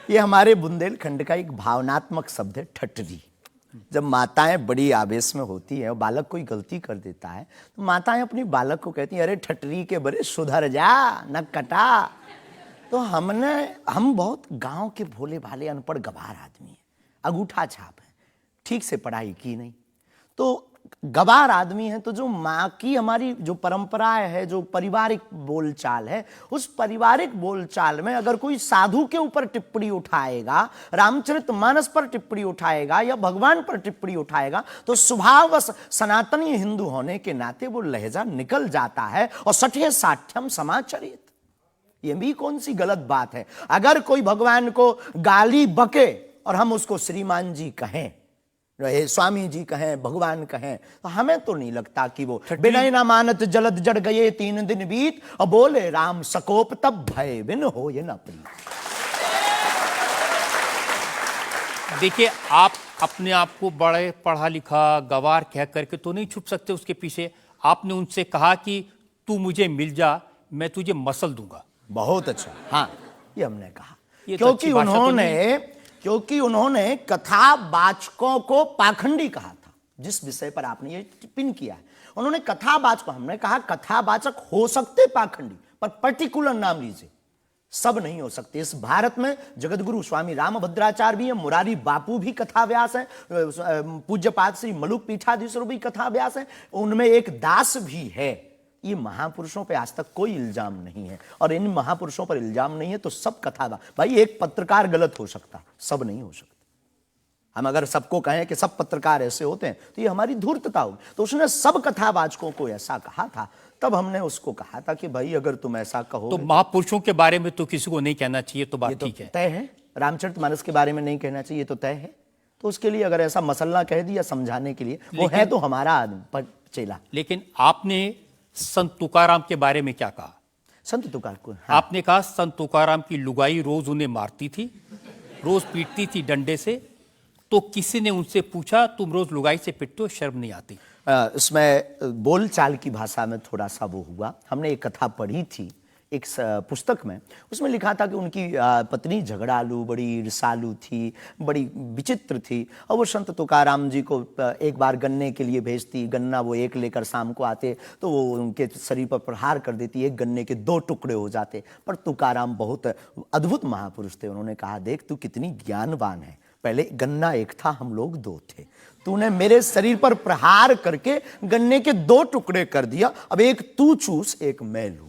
D: ये हमारे बुंदेलखंड का एक भावनात्मक शब्द है, ठठरी। जब माताएं बड़ी आवेश में होती है और बालक कोई गलती कर देता है तो माताएं अपनी बालक को कहती हैं, अरे ठठरी के बरे सुधर जा, न कटा। तो हम बहुत गांव के भोले भाले अनपढ़ गवार आदमी हैं, अंगूठा छाप है, ठीक से पढ़ाई की नहीं, तो गवार आदमी है। तो जो माँ की हमारी जो परंपराएं है, जो पारिवारिक बोलचाल है, उस पारिवारिक बोलचाल में अगर कोई साधु के ऊपर टिप्पणी उठाएगा, रामचरितमानस पर टिप्पणी उठाएगा या भगवान पर टिप्पणी उठाएगा, तो स्वभावश सनातनी हिंदू होने के नाते वो लहजा निकल जाता है और सठे साठ्यम समाचरित। ये भी कौन सी गलत बात है? अगर कोई भगवान को गाली बके और हम उसको श्रीमान जी कहें, स्वामी जी कहें, भगवान कहें, तो हमें तो नहीं लगता कि वो बिनय ना मानत जलद जड़ गए 3 दिन बीत और बोले राम सकोप तब भय बिन हो ये न प्रीत।
A: देखिए, आप अपने आप को बड़े पढ़ा लिखा गवार कह करके तो नहीं छुप सकते उसके पीछे। आपने उनसे कहा कि तू मुझे मिल जा, मैं तुझे मसल दूंगा।
D: बहुत अच्छा, हाँ, ये हमने कहा क्योंकि उन्होंने कथावाचकों को पाखंडी कहा था, जिस विषय पर आपने ये टिप्पणी किया है। उन्होंने कथावाचक, हमने कहा कथावाचक हो सकते पाखंडी, पर पर्टिकुलर नाम लीजिए, सब नहीं हो सकते। इस भारत में जगतगुरु स्वामी रामभद्राचार्य भी है, मुरारी बापू भी कथाव्यास है, पूज्यपाद श्री मलुक पीठाधीश्वर भी कथाव्यास है, उनमें एक दास भी है। ये महापुरुषों पे आज तक कोई इल्जाम नहीं है, और इन महापुरुषों पर इल्जाम नहीं है तो सब कथा। भाई, एक पत्रकार गलत हो सकता, सब नहीं हो सकते। हम अगर सबको कहें कि सब पत्रकार ऐसे होते हैं तो ये हमारी धूर्तता होगी। तो उसने सब कथावाचकों को ऐसा कहा था, तब हमने उसको कहा था कि भाई अगर तुम ऐसा कहो
A: तो महापुरुषों के बारे में तो किसी को नहीं कहना चाहिए, तो बात ठीक है,
D: तय है। रामचरितमानस के बारे में नहीं कहना चाहिए तो तय है। तो उसके लिए अगर ऐसा मसला कह दिया समझाने के लिए, वो है तो हमारा आदमी चेला।
A: लेकिन आपने संत तुकाराम के बारे में क्या कहा?
D: संत तुकार को
A: आपने कहा संत तुकाराम की लुगाई रोज उन्हें मारती थी, रोज पीटती थी डंडे से। तो किसी ने उनसे पूछा, तुम रोज लुगाई से पिटते हो, शर्म नहीं आती?
D: इसमें बोलचाल की भाषा में थोड़ा सा वो हुआ। हमने एक कथा पढ़ी थी, एक पुस्तक में, उसमें लिखा था कि उनकी पत्नी झगड़ालू, बड़ी ईर्ष्यालु थी, बड़ी विचित्र थी, और वो संत तुकाराम जी को एक बार गन्ने के लिए भेजती, गन्ना वो एक लेकर शाम को आते तो वो उनके शरीर पर प्रहार कर देती, एक गन्ने के 2 टुकड़े हो जाते। पर तुकाराम बहुत अद्भुत महापुरुष थे, उन्होंने कहा, देख तू कितनी ज्ञानवान है, पहले गन्ना एक था, हम लोग 2 थे, तूने मेरे शरीर पर प्रहार करके गन्ने के 2 टुकड़े कर दिया, अब एक तू चूस एक मैं लूं।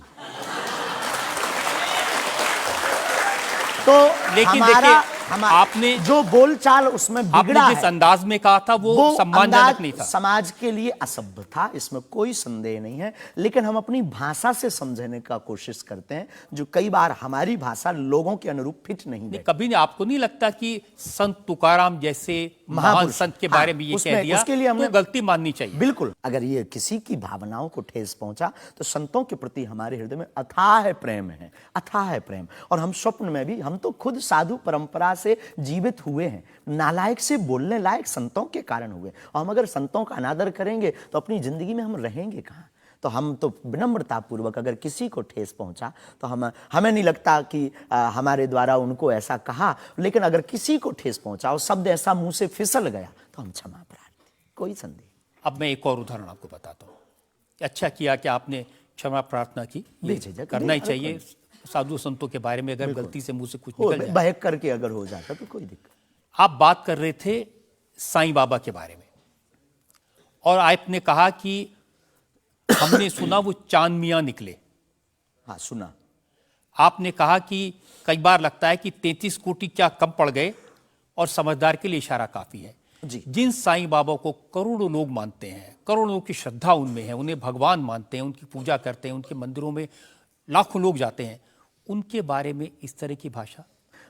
D: तो
A: लेकिन
D: हमारा
A: आपने
D: जो बोलचाल उसमें बिगड़ा
A: आपने जिस अंदाज में कहा था वो सम्मानजनक नहीं था,
D: समाज के लिए असभ्य था, इसमें कोई संदेह नहीं है। लेकिन हम अपनी भाषा से समझने का कोशिश करते हैं, जो कई बार हमारी भाषा लोगों के अनुरूप फिट नहीं है।
A: कभी आपको नहीं लगता कि संत तुकाराम जैसे महान संत के बारे में ये कह दिया, उसके लिए हमने तो गलती माननी चाहिए?
D: बिल्कुल, अगर ये किसी की भावनाओं को ठेस पहुंचा तो संतों के प्रति हमारे हृदय में अथाह प्रेम है, अथाह प्रेम। और हम स्वप्न में भी, हम तो खुद साधु परंपरा से जीवित हुए हैं, नालायक से बोलने लायक संतों के कारण हुए, और हम अगर संतों का अनादर करेंगे तो अपनी जिंदगी में हम रहेंगे कहां? तो हम तो विनम्रता पूर्वक अगर किसी को ठेस पहुंचा तो हमें नहीं लगता कि हमारे द्वारा उनको ऐसा कहा, लेकिन अगर किसी को ठेस पहुंचा और शब्द ऐसा मुंह से फिसल गया तो हम क्षमा प्रार्थी, कोई संदेह।
A: अब मैं एक और उदाहरण आपको बताता हूँ। अच्छा किया कि आपने क्षमा प्रार्थना की, करना ही चाहिए साधु संतों के बारे में, अगर गलती से मुंह से कुछ निकल जाए,
D: बहक करके अगर हो जाता तो कोई दिक्कत।
A: आप बात कर रहे थे साईं बाबा के बारे में, और आपने कहा कि हमने सुना वो चांद मियां निकले।
D: हाँ, सुना।
A: आपने कहा कि कई बार लगता है कि 33 कोटि क्या कम पड़ गए, और समझदार के लिए इशारा काफी है
D: जी।
A: जिन साईं बाबा को करोड़ों लोग मानते हैं, करोड़ों लोग की श्रद्धा उनमें है, उन्हें भगवान मानते हैं, उनकी पूजा करते हैं, उनके मंदिरों में लाखों लोग जाते हैं, उनके बारे में इस तरह की भाषा?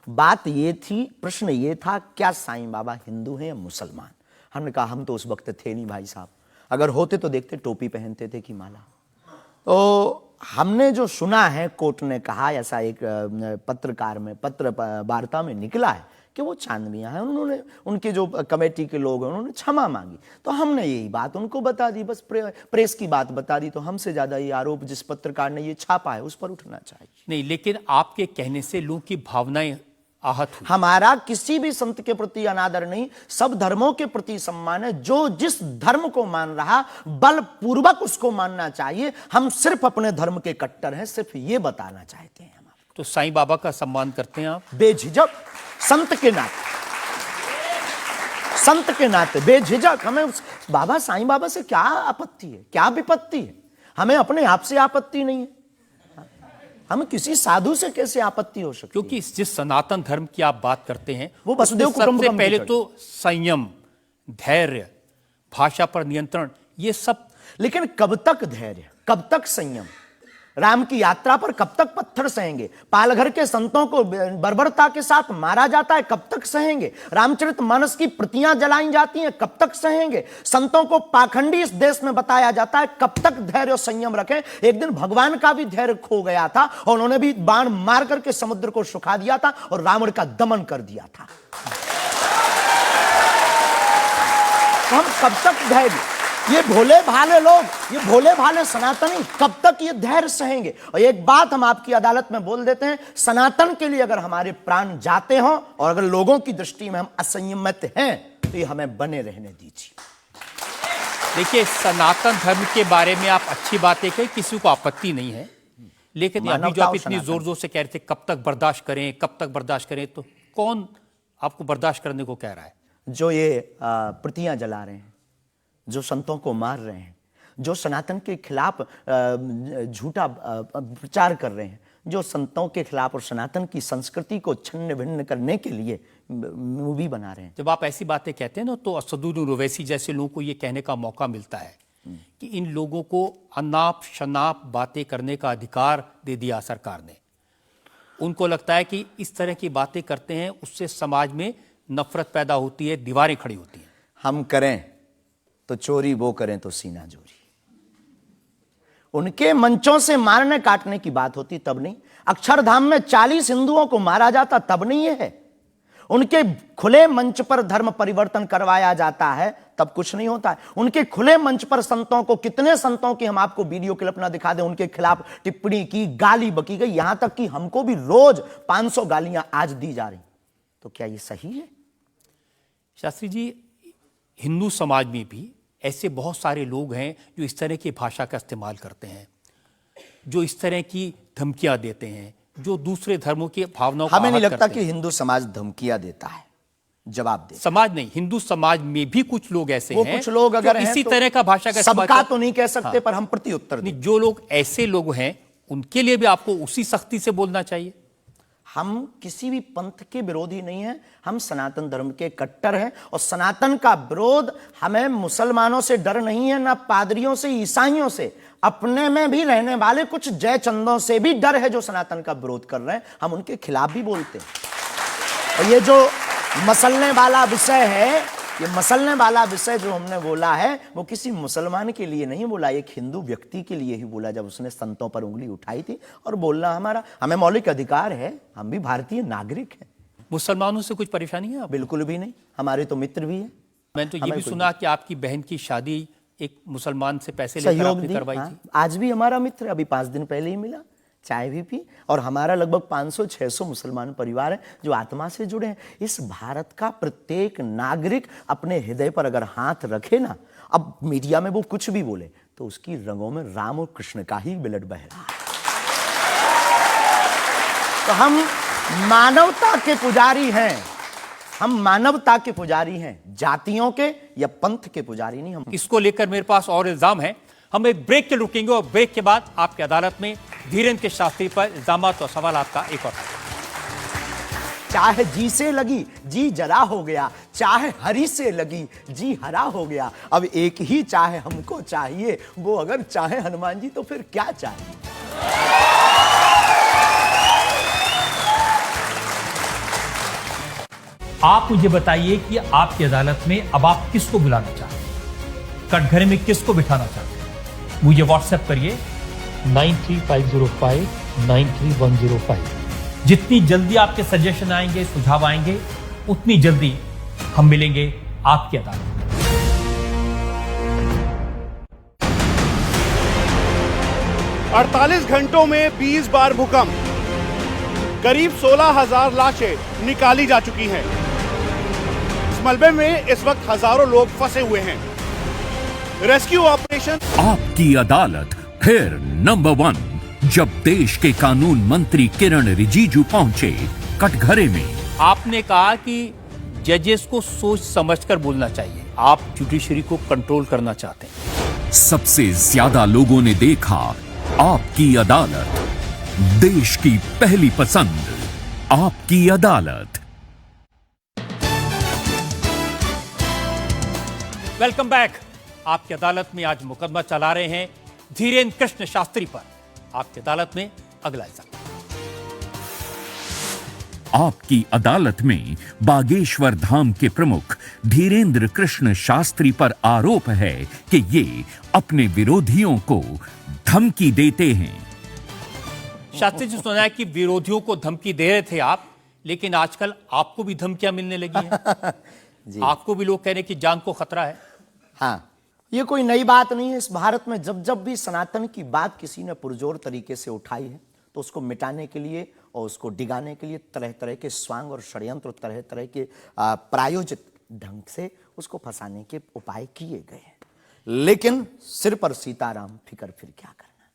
D: बात ये थी, प्रश्न ये था, क्या साईं बाबा हिंदू हैं या मुसलमान? हमने कहा हम तो उस वक्त थे नहीं भाई साहब, अगर होते तो देखते टोपी पहनते थे कि माला। तो हमने जो सुना है, कोर्ट ने कहा, ऐसा एक पत्रकार में पत्र वार्ता में निकला है कि वो चांद मियां है। उन्होंने, उनके जो कमेटी के लोग हैं, उन्होंने क्षमा मांगी, तो हमने यही बात उनको बता दी, बस प्रेस की बात बता दी। तो हमसे ज्यादा ये आरोप जिस पत्रकार ने ये छापा है उस पर उठना चाहिए।
A: नहीं, लेकिन आपके कहने से लोगों की भावनाएं आहत हुई।
D: हमारा किसी भी संत के प्रति अनादर नहीं, सब धर्मों के प्रति सम्मान है। जो जिस धर्म को मान रहा, बलपूर्वक उसको मानना चाहिए। हम सिर्फ अपने धर्म के कट्टर हैं, सिर्फ ये बताना चाहते हैं हम।
A: तो साईं बाबा का सम्मान करते हैं आप?
D: बेझिझक, संत के नाते, संत के नाते बेझिझक। हमें बाबा साईं बाबा से क्या आपत्ति है, क्या विपत्ति है? हमें अपने आप से आपत्ति नहीं है, हम किसी साधु से कैसे आपत्ति हो सकती है?
A: क्योंकि जिस सनातन धर्म की आप बात करते हैं,
D: वो वसुदेव कुटुंबकम
A: सबसे पहले तो संयम, धैर्य, भाषा पर नियंत्रण, ये सब।
D: लेकिन कब तक धैर्य, कब तक संयम? राम की यात्रा पर कब तक पत्थर सहेंगे? पालघर के संतों को बर्बरता के साथ मारा जाता है, कब तक सहेंगे? रामचरितमानस की प्रतियां जलाई जाती हैं, कब तक सहेंगे? संतों को पाखंडी इस देश में बताया जाता है, कब तक धैर्य और संयम रखें? एक दिन भगवान का भी धैर्य खो गया था और उन्होंने भी बाण मार करके समुद्र को सुखा दिया था और रावण का दमन कर दिया था। तो हम कब तक धैर्य, ये भोले भाले लोग, ये भोले भाले सनातनी कब तक ये धैर्य सहेंगे? और एक बात हम आपकी अदालत में बोल देते हैं, सनातन के लिए अगर हमारे प्राण जाते हों और अगर लोगों की दृष्टि में हम असंयमित हैं तो ये हमें बने रहने दीजिए।
A: देखिए, सनातन धर्म के बारे में आप अच्छी बातें कही, किसी को आपत्ति नहीं है, लेकिन अभी जो आप इतनी जोर जोर से कह रहे थे कब तक बर्दाश्त करें, कब तक बर्दाश्त करें, तो कौन आपको बर्दाश्त करने को कह रहा है?
D: जो ये प्रतियां जला रहे हैं, जो संतों को मार रहे हैं, जो सनातन के खिलाफ झूठा प्रचार कर रहे हैं, जो संतों के खिलाफ और सनातन की संस्कृति को छिन्न भिन्न करने के लिए मूवी बना रहे हैं।
A: जब आप ऐसी बातें कहते हैं ना, तो असदुद्दीन ओवैसी जैसे लोगों को ये कहने का मौका मिलता है कि इन लोगों को अनाप शनाप बातें करने का अधिकार दे दिया सरकार ने। उनको लगता है कि इस तरह की बातें करते हैं उससे समाज में नफरत पैदा होती है, दीवारें खड़ी होती हैं।
D: हम करें तो चोरी, वो करें तो सीना जोरी। उनके मंचों से मारने काटने की बात होती तब नहीं, अक्षरधाम में 40 हिंदुओं को मारा जाता तब नहीं ये है। उनके खुले मंच पर धर्म परिवर्तन करवाया जाता है तब कुछ नहीं होता है। उनके खुले मंच पर संतों को, कितने संतों की हम आपको वीडियो क्लिप ना दिखा दें, उनके खिलाफ टिप्पणी की, गाली बकी गई, यहां तक कि हमको भी रोज 500 गालियां आज दी जा रही। तो क्या ये सही है?
A: शास्त्री जी, हिंदू समाज में भी ऐसे बहुत सारे लोग हैं जो इस तरह की भाषा का इस्तेमाल करते हैं, जो इस तरह की धमकियां देते हैं, जो दूसरे धर्मों की भावनाओं को
D: हमें नहीं
A: आहत
D: लगता
A: करते
D: कि
A: हैं।
D: हिंदू समाज धमकियां देता है, जवाब दे।
A: समाज नहीं, हिंदू समाज में भी कुछ लोग ऐसे
D: वो
A: हैं
D: कुछ लोग अगर
A: जो
D: हैं
A: इसी
D: तो
A: तरह का भाषा का इस्तेमाल
D: सबका
A: कर-
D: तो नहीं कह सकते, पर हम प्रति उत्तर दें।
A: नहीं, जो लोग ऐसे लोग हैं उनके लिए भी आपको उसी सख्ती से बोलना चाहिए।
D: हम किसी भी पंथ के विरोधी नहीं हैं, हम सनातन धर्म के कट्टर हैं, और सनातन का विरोध हमें मुसलमानों से डर नहीं है, ना पादरियों से, ईसाइयों से, अपने में भी रहने वाले कुछ जयचंदों से भी डर है जो सनातन का विरोध कर रहे हैं। हम उनके खिलाफ भी बोलते हैं। और ये जो मसलने वाला विषय है, ये मसलने वाला विषय जो हमने बोला है, वो किसी मुसलमान के लिए नहीं बोला, एक हिंदू व्यक्ति के लिए ही बोला, जब उसने संतों पर उंगली उठाई थी। और बोलना हमें मौलिक अधिकार है, हम भी भारतीय नागरिक हैं।
A: मुसलमानों से कुछ परेशानी है आपको?
D: बिल्कुल भी नहीं, हमारे तो मित्र भी हैं।
A: मैंने तो ये
D: हमें
A: भी
D: कोई
A: सुना कि आपकी बहन की शादी एक मुसलमान से पैसे लेकर
D: सहयोग
A: आपने
D: दी।
A: करवाई
D: हाँ,
A: थी।
D: आज भी हमारा मित्र, अभी 5 दिन पहले ही मिला, चाय भी पी। और हमारा लगभग 500-600 मुसलमान परिवार हैं जो आत्मा से जुड़े हैं। इस भारत का प्रत्येक नागरिक अपने हृदय पर अगर हाथ रखे ना, अब मीडिया में वो कुछ भी बोले, तो उसकी रंगों में राम और कृष्ण का ही ब्लड बह रहा है। तो हम मानवता के पुजारी हैं, हम मानवता के पुजारी हैं, जातियों के या पंथ के पुजारी नहीं। हम
A: इसको लेकर मेरे पास और इल्जाम है। हम एक ब्रेक के रुकेंगे और ब्रेक के बाद आपकी अदालत में धीरेन्द्र के शास्त्री पर इल्जामात और सवाल आपका एक और।
D: चाहे जी से लगी जी जरा हो गया, चाहे हरि से लगी जी हरा हो गया। अब एक ही चाहे हमको चाहिए, वो अगर चाहे हनुमान जी तो फिर क्या चाहिए।
A: आप मुझे बताइए कि आपकी अदालत में अब आप किसको बुलाना चाहते हैं, कटघरे में किसको बिठाना चाहते हैं? मुझे व्हाट्सएप करिए
F: 93505 93105।
A: जितनी जल्दी आपके सजेशन आएंगे, सुझाव आएंगे, उतनी जल्दी हम मिलेंगे आपकी अदालत में।
G: अड़तालीस घंटों में 20 बार भूकंप, करीब 16,000 लाशें निकाली जा चुकी हैं। इस मलबे में इस वक्त हजारों लोग फंसे हुए हैं। Rescue operation.
C: आपकी अदालत फिर नंबर 1 जब देश के कानून मंत्री किरण रिजिजू पहुंचे कटघरे में।
A: आपने कहा कि जजेस को सोच समझकर बोलना चाहिए, आप जुडिशरी को कंट्रोल करना चाहते हैं।
C: सबसे ज्यादा लोगों ने देखा आपकी अदालत, देश की पहली पसंद आपकी अदालत।
A: Welcome back. आपकी अदालत में आज मुकदमा चला रहे हैं धीरेन्द्र कृष्ण शास्त्री पर। आपकी अदालत में अगला इल्जाम।
C: आपकी अदालत में बागेश्वर धाम के प्रमुख धीरेन्द्र कृष्ण शास्त्री पर आरोप है कि ये अपने विरोधियों को धमकी देते हैं।
A: शास्त्री जी, सुना है कि विरोधियों को धमकी दे रहे थे आप, लेकिन आजकल आपको भी धमकियां मिलने लगी हैं।
D: जी।
A: आपको भी लोग कह रहे हैं कि जान को खतरा है।
D: हाँ, ये कोई नई बात नहीं है। इस भारत में जब जब भी सनातन की बात किसी ने पुरजोर तरीके से उठाई है, तो उसको मिटाने के लिए और उसको डिगाने के लिए तरह तरह के स्वांग और षड्यंत्र, तरह तरह के प्रायोजित ढंग से उसको फंसाने के उपाय किए गए हैं। लेकिन सिर पर सीताराम, फिकर फिर क्या करना।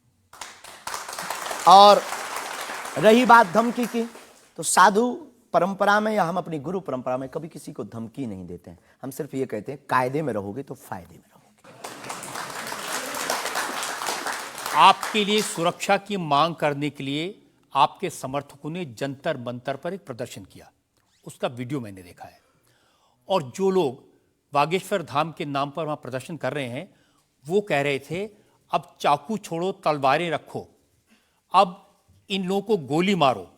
D: और रही बात धमकी की, तो साधु परंपरा में या हम अपनी गुरु परंपरा में कभी किसी को धमकी नहीं देते हैं। हम सिर्फ ये कहते हैं कायदे में रहोगे तो फायदे में रहोगे।
A: आपके लिए सुरक्षा की मांग करने के लिए आपके समर्थकों ने जंतर मंतर पर एक प्रदर्शन किया, उसका वीडियो मैंने देखा है। और जो लोग बागेश्वर धाम के नाम पर वहां प्रदर्शन कर रहे हैं, वो कह रहे थे अब चाकू छोड़ो, तलवारें रखो, अब इन लोगों को गोली मारो।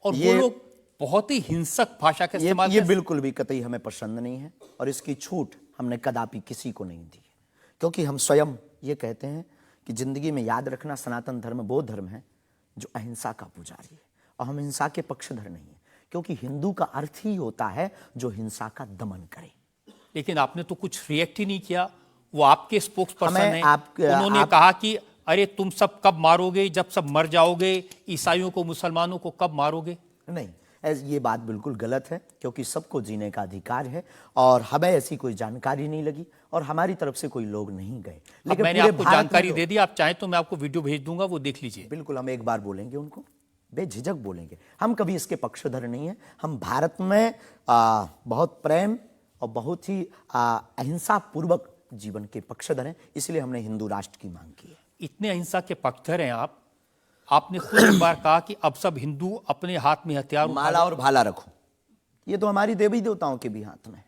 A: और वो लोग बहुत ही हिंसक भाषा का इस्तेमाल
D: ये बिल्कुल भी कतई हमें पसंद नहीं है, और इसकी छूट हमने कदापि किसी को नहीं दी, क्योंकि हम स्वयं ये कहते हैं कि जिंदगी में याद रखना, सनातन धर्म वो धर्म है जो अहिंसा का पुजारी है, और हम हिंसा के पक्षधर नहीं है। क्योंकि हिंदू का अर्थ ही होता है जो हिंसा का दमन करे।
A: लेकिन आपने तो कुछ रिएक्ट ही नहीं किया। वो आपके स्पोक्स पर्सन
D: हमें
A: हैं, उन्होंने कहा कि अरे तुम सब कब मारोगे, जब सब मर जाओगे, ईसाइयों को मुसलमानों को कब मारोगे?
D: नहीं, ये बात बिल्कुल गलत है, क्योंकि सबको जीने का अधिकार है और हमें ऐसी कोई जानकारी नहीं लगी और हमारी तरफ से कोई लोग नहीं गए।
A: लेकिन मैंने
D: पूरे
A: आपको
D: भारत में
A: जानकारी दे दी, आप चाहें तो मैं आपको वीडियो भेज दूंगा, वो देख लीजिए।
D: बिल्कुल, हम एक बार बोलेंगे उनको, बेझिझक बोलेंगे। हम कभी इसके पक्षधर नहीं है। हम भारत में बहुत प्रेम और बहुत ही अहिंसा पूर्वक जीवन के पक्षधर हैं, इसलिए हमने हिंदू राष्ट्र की मांग की है।
A: इतने अहिंसा के पक्षधर हैं आप, आपने खुद एक बार कहा कि अब सब हिंदू अपने हाथ में हथियार
D: माला और भाला रखो। ये तो हमारी देवी देवताओं के भी हाथ में है।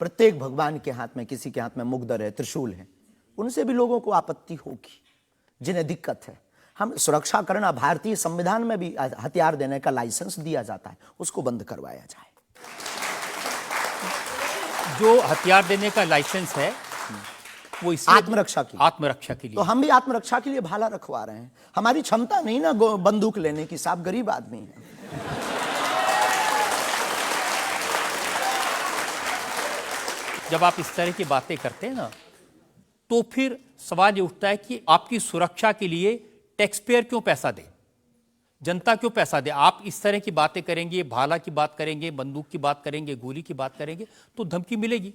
D: प्रत्येक भगवान के हाथ में, किसी के हाथ में मुगदर है, त्रिशूल है, उनसे भी लोगों को आपत्ति होगी, जिन्हें दिक्कत है। हम सुरक्षा करना, भारतीय संविधान में भी हथियार देने का लाइसेंस दिया जाता है, उसको बंद करवाया जाए।
A: जो हथियार देने का लाइसेंस है वो इसलिए
D: आत्मरक्षा के लिए।
A: आत्मरक्षा के लिए।
D: तो हम भी आत्मरक्षा के लिए भाला रखवा रहे हैं। हमारी क्षमता नहीं ना बंदूक लेने की, साहब गरीब आदमी है।
A: जब आप इस तरह की बातें करते हैं ना, तो फिर सवाल ये उठता है कि आपकी सुरक्षा के लिए टैक्स पेयर क्यों पैसा दे, जनता क्यों पैसा दे? आप इस तरह की बातें करेंगे, भाला की बात करेंगे, बंदूक की बात करेंगे, गोली की बात करेंगे, तो धमकी मिलेगी।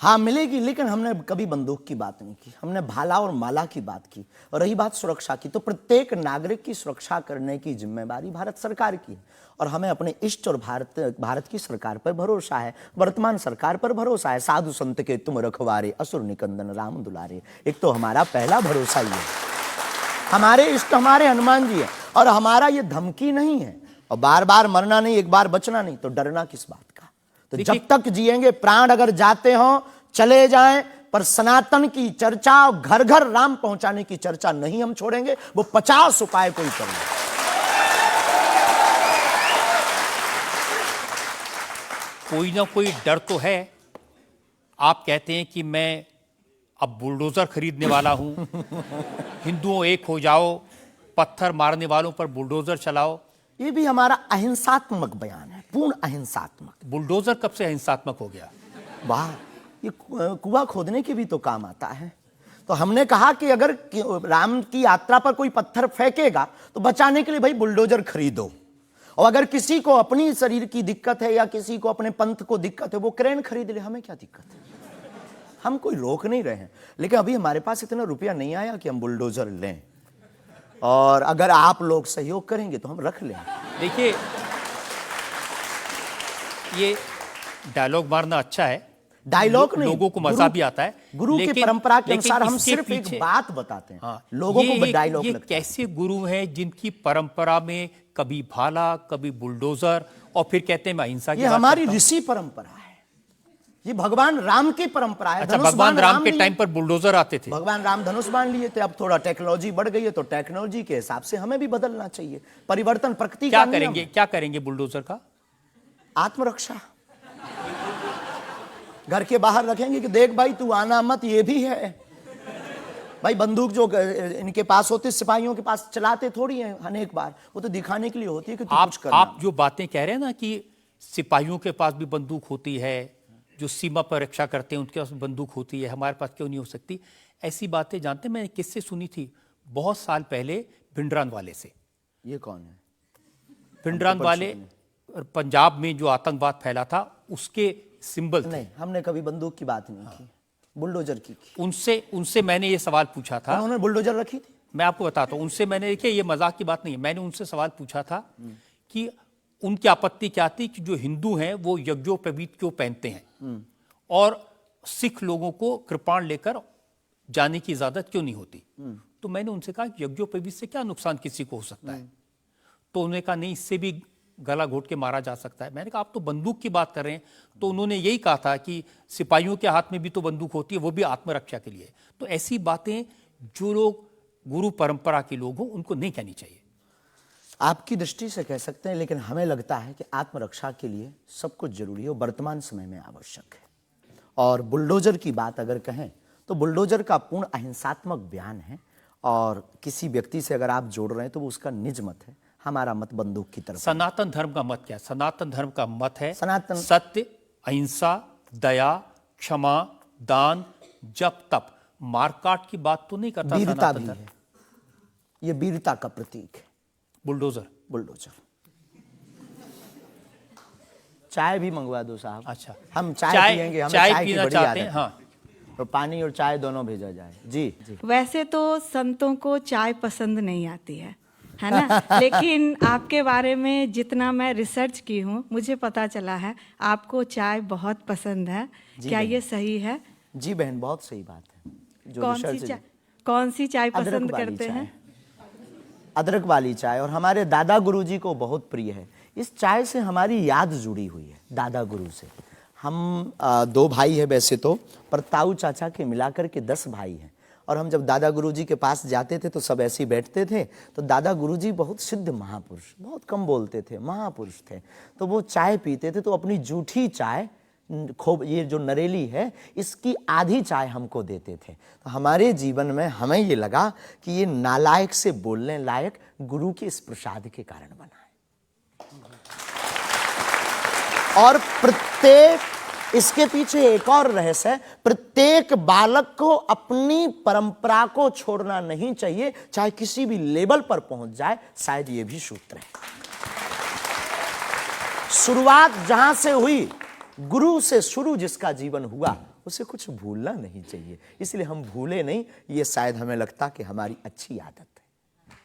D: हाँ मिलेगी, लेकिन हमने कभी बंदूक की बात नहीं की, हमने भाला और माला की बात की। और रही बात सुरक्षा की, तो प्रत्येक नागरिक की सुरक्षा करने की जिम्मेदारी भारत सरकार की है और हमें अपने इष्ट और भारत की सरकार पर भरोसा है, वर्तमान सरकार पर भरोसा है। साधु संत के तुम रखवारे, असुर निकंदन राम दुलारे, एक तो हमारा पहला भरोसा ही है। हमारे इष्ट हमारे हनुमान जी है और हमारा ये धमकी नहीं है। और बार बार मरना नहीं, एक बार बचना नहीं, तो डरना किस बात का? तो जब तक जिएंगे, प्राण अगर जाते हो चले जाएं, पर सनातन की चर्चा, घर घर राम पहुंचाने की चर्चा नहीं हम छोड़ेंगे। वो 50 उपाय कोई करें।
A: कोई ना कोई डर तो है। आप कहते हैं कि मैं अब बुलडोजर खरीदने वाला हूं, हिंदुओं एक हो जाओ, पत्थर मारने वालों पर बुलडोजर चलाओ।
D: ये भी हमारा अहिंसात्मक बयान है, पूर्ण अहिंसात्मक।
A: बुलडोजर कब से अहिंसात्मक हो गया?
D: वाह, ये कुआं खोदने के भी तो काम आता है। तो हमने कहा कि अगर राम की यात्रा पर कोई पत्थर फेंकेगा तो बचाने के लिए भाई बुलडोजर खरीदो, और अगर किसी को अपनी शरीर की दिक्कत है या किसी को अपने पंथ को दिक्कत है, वो क्रेन खरीद ले, हमें क्या दिक्कत है? हम कोई रोक नहीं रहे हैं, लेकिन अभी हमारे पास इतना रुपया नहीं आया कि हम बुलडोजर लें, और अगर आप लोग सहयोग करेंगे तो हम रख लें।
A: देखिए, ये डायलॉग मारना अच्छा है,
D: डायलॉग नहीं,
A: लोगों को मजा भी आता है।
D: गुरु की परंपरा के अनुसार हम सिर्फ एक बात बताते हैं।
A: हाँ,
D: लोगों को डायलॉग
A: ये
D: लगता है।
A: कैसे गुरु हैं जिनकी परंपरा में कभी भाला, कभी बुलडोजर, और फिर कहते हैं मैं अहिंसा की
D: ये
A: बात
D: हमारी
A: करता हूं।
D: ऋषि परंपरा है, ये भगवान राम की परंपरा है।
A: अच्छा,
D: धनुष
A: भगवान
D: बाण
A: राम के
D: लिए।
A: टाइम पर बुलडोजर आते थे।
D: भगवान राम धनुष बाण लिए थे। अब थोड़ा टेक्नोलॉजी बढ़ गई है, तो टेक्नोलॉजी के हिसाब से हमें भी बदलना चाहिए। परिवर्तन प्रकृति का नियम है।
A: क्या करेंगे बुलडोजर का?
D: आत्मरक्षा। घर के बाहर रखेंगे कि देख भाई तू आना मत, ये भी है भाई। बंदूक जो इनके पास होती, सिपाहियों के पास चलाते थोड़ी है अनेक बार, वो तो दिखाने के लिए होती है कि तू कुछ करना।
A: आप जो बातें कह रहे हैं ना कि सिपाहियों के पास भी बंदूक होती है, जो सीमा पर रक्षा करते हैं उनके पास बंदूक होती है, हमारे पास क्यों नहीं हो सकती? ऐसी बातें जानते हैं, मैंने किससे सुनी थी बहुत साल पहले, भिंडरान वाले से।
D: ये कौन है?
A: भिंडरान वाले पंजाब में जो आतंकवाद फैला था उसके सिंबल थे।
D: नहीं, हमने कभी बंदूक की बात नहीं की, बुलडोजर की।
A: उनसे मैंने ये सवाल पूछा था।
D: उन्होंने बुलडोजर रखी थी।
A: मैं आपको बताता हूं, उनसे मैंने, देखिए ये मजाक की बात नहीं है, मैंने उनसे सवाल पूछा था कि उनकी आपत्ति क्या थी कि जो हिंदू हैं वो यज्ञोपवीत क्यों पहनते हैं और सिख लोगों को कृपाण लेकर जाने की इजाजत क्यों नहीं होती। तो मैंने उनसे कहा कि यज्ञोपवीत से क्या नुकसान किसी को हो सकता है? तो उन्होंने कहा नहीं, इससे भी गला घोट के मारा जा सकता है। मैंने कहा आप तो बंदूक की बात कर रहे हैं। तो उन्होंने यही कहा था कि सिपाहियों के हाथ में भी तो बंदूक होती है, वो भी आत्मरक्षा के लिए। तो ऐसी बातें जो लोग गुरु परंपरा के लोग हों उनको नहीं कहनी चाहिए।
D: आपकी दृष्टि से कह सकते हैं, लेकिन हमें लगता है कि आत्मरक्षा के लिए सब कुछ जरूरी है, वर्तमान समय में आवश्यक है। और बुलडोजर की बात अगर कहें तो बुलडोजर का पूर्ण अहिंसात्मक बयान है, और किसी व्यक्ति से अगर आप जोड़ रहे हैं तो वो उसका निज मत है। हमारा मत बंदूक की तरफ।
A: सनातन धर्म का मत क्या है? सनातन धर्म का मत है
D: सनातन
A: सत्य, अहिंसा, दया, क्षमा, दान, जप, तप। मारकाट की बात तो नहीं करता
D: वीरता
A: सनातन
D: भी
A: धर्म।
D: है, ये वीरता का प्रतीक है।
A: बुलडोजर।
D: बुलडोजर। चाय भी मंगवा दो साहब।
A: अच्छा,
D: हम चाय पियेंगे, हमें
A: चाय
D: की
A: पीना
D: बड़ी
A: चाहते
D: आदत
A: हैं।
D: है।
A: हाँ,
D: तो पानी और चाय दोनों भेजा जाए। जी जी।
H: वैसे तो संतों को चाय पसंद नहीं आती है ना? लेकिन आपके बारे में जितना मैं रिसर्च की हूँ, मुझे पता चला है आपको चाय बहुत पसंद है। क्या ये सही है?
D: जी बहन, बहुत सही बात है। जो
H: कौन सी
D: रिसर्च-
H: चाय, कौन सी चाय
D: अदरक
H: पसंद
D: वाली
H: करते
D: चाय।
H: हैं?
D: अदरक वाली चाय, और हमारे दादा गुरुजी को बहुत प्रिय है। इस चाय से हमारी याद जुड़ी हुई है दादा गुरु से। हम 2 भाई है वैसे तो, पर ताऊ चाचा के मिलाकर के 10 भाई हैं। और हम जब दादा गुरुजी के पास जाते थे तो सब ऐसे ही बैठते थे। तो दादा गुरुजी बहुत सिद्ध महापुरुष, बहुत कम बोलते थे, महापुरुष थे। तो वो चाय पीते थे तो अपनी जूठी चाय, खूब ये जो नरेली है, इसकी आधी चाय हमको देते थे। तो हमारे जीवन में हमें ये लगा कि ये नालायक से बोलने लायक गुरु के इस प्रसाद के कारण बना है। और प्रत्येक, इसके पीछे एक और रहस्य है, प्रत्येक बालक को अपनी परंपरा को छोड़ना नहीं चाहिए, चाहे किसी भी लेवल पर पहुंच जाए। शायद ये भी सूत्र है। शुरुआत जहां से हुई, गुरु से शुरू जिसका जीवन हुआ, उसे कुछ भूलना नहीं चाहिए। इसलिए हम भूले नहीं, ये शायद हमें लगता कि हमारी अच्छी आदत है।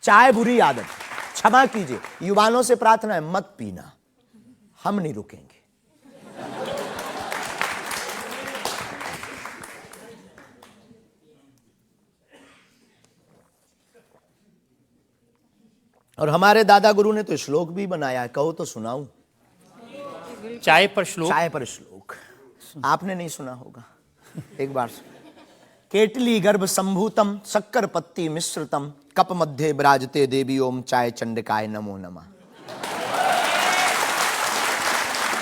D: चाय बुरी आदत है, क्षमा कीजिए। युवानों से प्रार्थना है, मत पीना, हम नहीं रुकेंगे। और हमारे दादा गुरु ने तो श्लोक भी बनाया है, कहो तो सुनाऊं।
A: चाय पर श्लोक।
D: चाय पर श्लोक आपने नहीं सुना होगा, एक बार केटली गर्भ संभूतम शक्कर पत्ती मिश्रितम कप मध्य विराजते देवी ओम चाय चंडिकाय नमो नमः।